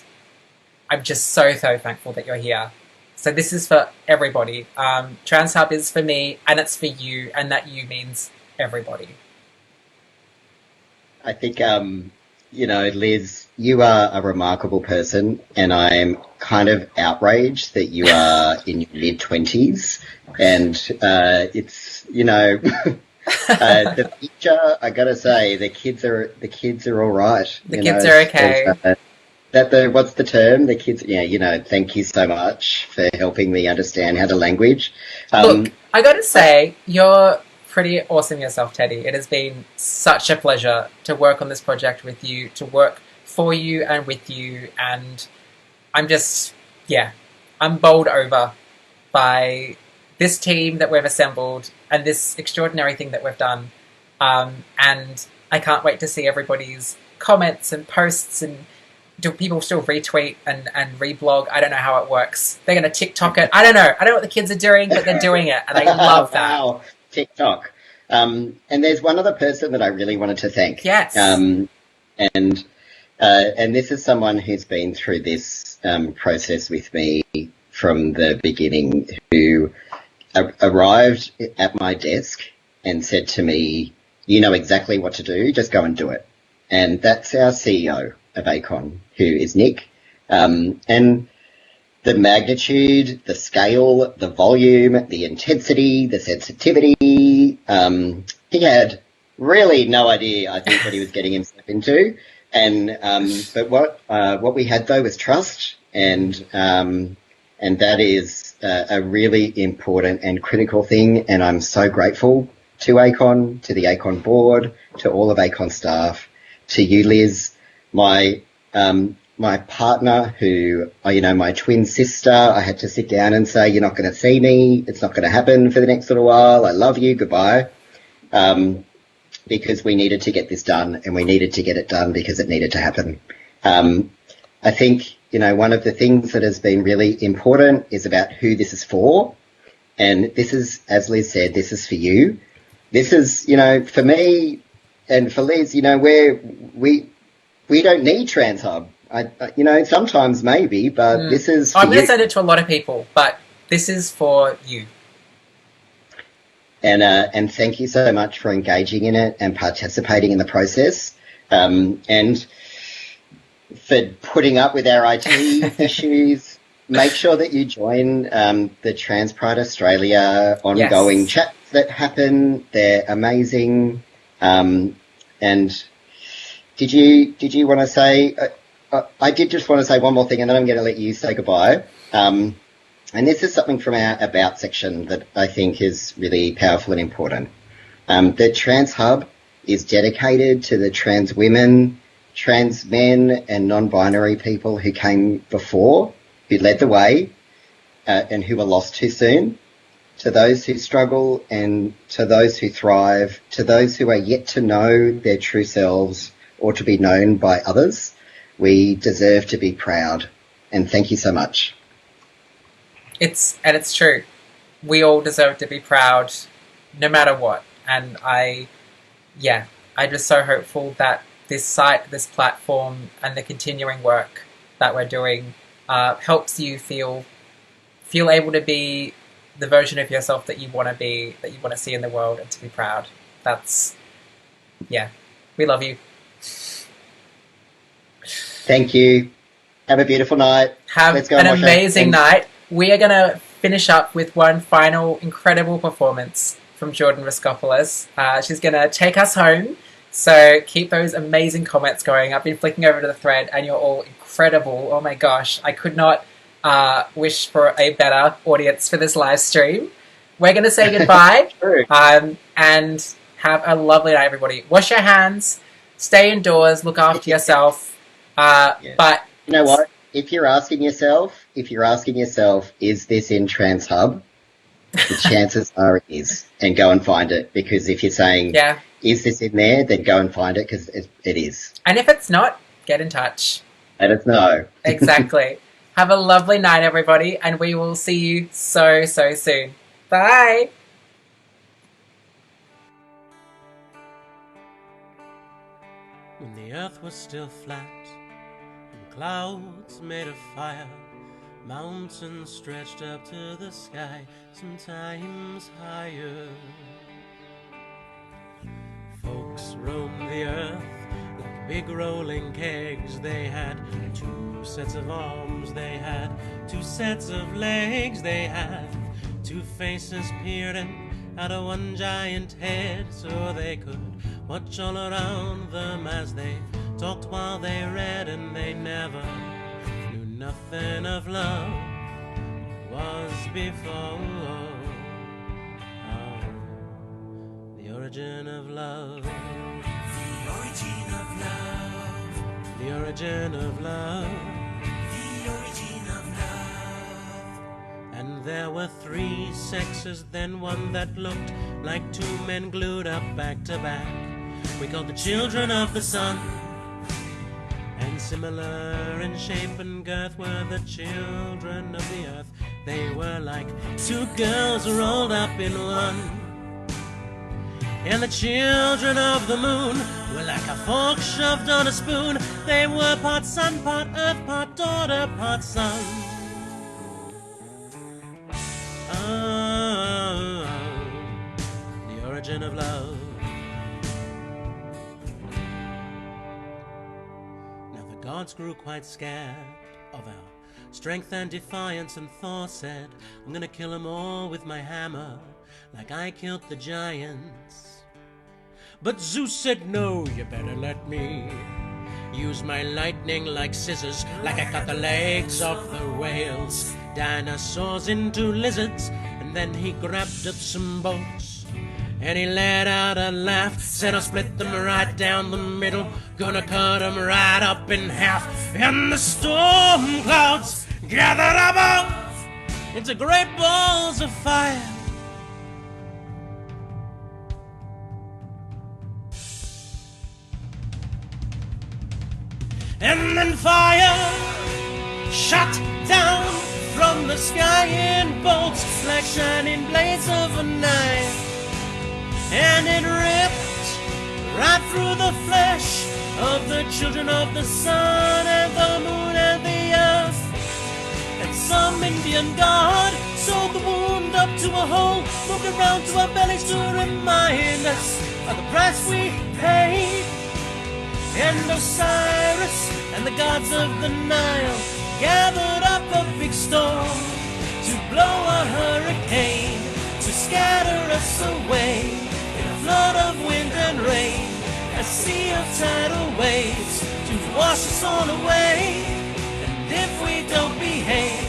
I'm just so thankful that you're here. So this is for everybody. TransHub is for me, and it's for you, and that you means everybody. I think, Liz, you are a remarkable person, and I'm kind of outraged that you are in your mid-20s, and it's, the future, I gotta say, the kids are all right. The kids are okay. What's the term? The kids, thank you so much for helping me understand how to language. Look, I gotta say, you're pretty awesome yourself, Teddy. It has been such a pleasure to work on this project with you, to work for you and with you, and I'm just, I'm bowled over by this team that we've assembled and this extraordinary thing that we've done, and I can't wait to see everybody's comments and posts. And do people still retweet and reblog? I don't know how it works. They're going to TikTok it. I don't know what the kids are doing, but they're doing it, and I love that. Wow, TikTok. And there's one other person that I really wanted to thank. Yes. And this is someone who's been through this process with me from the beginning, who arrived at my desk and said to me, "You know exactly what to do, just go and do it." And that's our CEO of ACON, who is Nick. And the magnitude, the scale, the volume, the intensity, the sensitivity, he had really no idea, I think, what he was getting himself into. And but what we had though was trust, and that is a really important and critical thing. And I'm so grateful to ACON, to the ACON board, to all of ACON staff, to you, Liz, my partner, who, my twin sister. I had to sit down and say, "You're not going to see me. It's not going to happen for the next little while. I love you. Goodbye." because we needed to get this done, and we needed to get it done because it needed to happen. I think, one of the things that has been really important is about who this is for. And this is, as Liz said, this is for you. This is, for me and for Liz, we don't need TransHub. Sometimes maybe, but this is for I'm going to you. send it to a lot of people, but this is for you. And thank you so much for engaging in it and participating in the process, and for putting up with our IT issues. Make sure that you join the Trans Pride Australia ongoing chats that happen. They're amazing. And did you want to say? I did just want to say one more thing, and then I'm going to let you say goodbye. And this is something from our About section that I think is really powerful and important. The Trans Hub is dedicated to the trans women, trans men and non-binary people who came before, who led the way, and who were lost too soon, to those who struggle and to those who thrive, to those who are yet to know their true selves or to be known by others. We deserve to be proud. And thank you so much. It's true. We all deserve to be proud, no matter what. And I'm just so hopeful that this site, this platform, and the continuing work that we're doing helps you feel able to be the version of yourself that you want to be, that you want to see in the world, and to be proud. We love you. Thank you. Have a beautiful night. Have an amazing night. We are going to finish up with one final incredible performance from Jordan Raskopoulos. She's going to take us home. So keep those amazing comments going. I've been flicking over to the thread and you're all incredible. Oh my gosh. I could not wish for a better audience for this live stream. We're going to say goodbye and have a lovely night, everybody. Wash your hands, stay indoors, look after yourself. But you know what? If you're asking yourself, is this in TransHub? The chances are it is. And go and find it. Because if you're saying, is this in there? Then go and find it, because it is. And if it's not, get in touch. Let us know. Exactly. Have a lovely night, everybody. And we will see you so, so soon. Bye. When the earth was still flat, clouds made of fire, mountains stretched up to the sky, sometimes higher. Folks roamed the earth like big rolling kegs. They had 2 sets of arms, they had 2 sets of legs, they had 2 faces peering out of one giant head, so they could watch all around them as they talked while they read, and they never knew nothing of love was before. The origin of love. The origin of love. The origin of love. The origin of love. And there were 3 sexes, then one that looked like 2 men glued up back to back. We called the children of the sun. And similar in shape and girth were the children of the earth. They were like 2 girls rolled up in one. And the children of the moon were like a fork shoved on a spoon. They were part sun, part earth, part daughter, part son. The origin of love. Gods grew quite scared of our strength and defiance, and Thor said, I'm gonna kill them all with my hammer, like I killed the giants. But Zeus said, no, you better let me use my lightning like scissors, like I cut the legs off the whales, dinosaurs into lizards. And then he grabbed up some bolts and he let out a laugh, said I'll split them right down the middle, gonna cut them right up in half. And the storm clouds gathered above into great balls of fire. and then fire shot down from the sky in bolts like shining blades of a knife, and it ripped right through the flesh of the children of the sun and the moon and the earth. And some Indian god sewed the wound up to a hole, moved around to our bellies to remind us of the price we paid. And Osiris and the gods of the Nile gathered up a big storm to blow a hurricane, to scatter us away in a flood of wind and rain, a sea of tidal waves to wash us all away. And if we don't behave,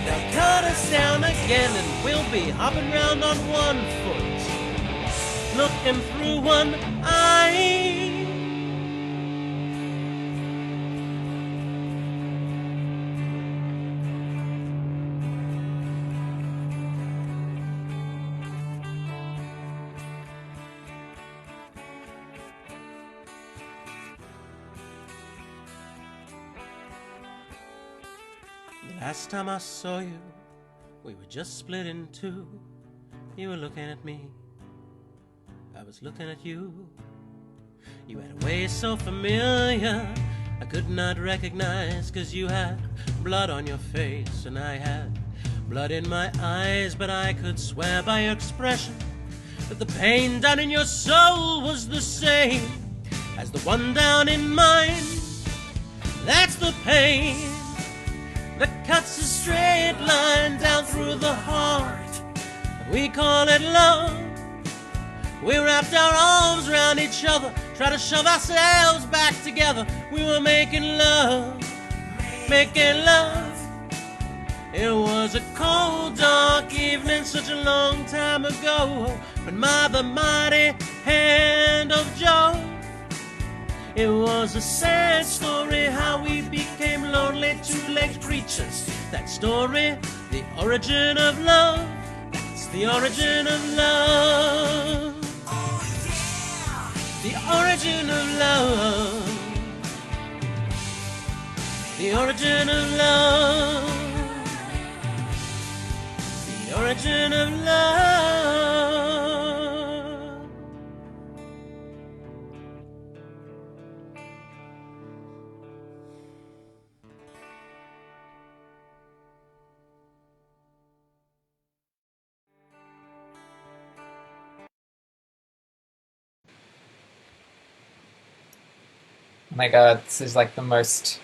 they'll cut us down again, and we'll be hopping round on one foot, looking through one eye. Last time I saw you, we were just split in two. You were looking at me, I was looking at you. You had a way so familiar, I could not recognize, 'cause you had blood on your face and I had blood in my eyes. But I could swear by your expression that the pain down in your soul was the same as the one down in mine. That's the pain that cuts a straight line down through the heart. We call it love. We wrapped our arms around each other, tried to shove ourselves back together. We were making love, making love. It was a cold, dark evening such a long time ago, when by the mighty hand of Joe, it was a sad story how we became lonely two-legged creatures. That story, the origin of love, that's the origin of love. The origin of love. The origin of love. The origin of love. Oh my god, this is like the most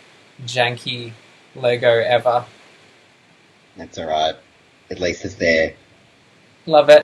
janky logo ever. That's alright. At least it's there. Love it.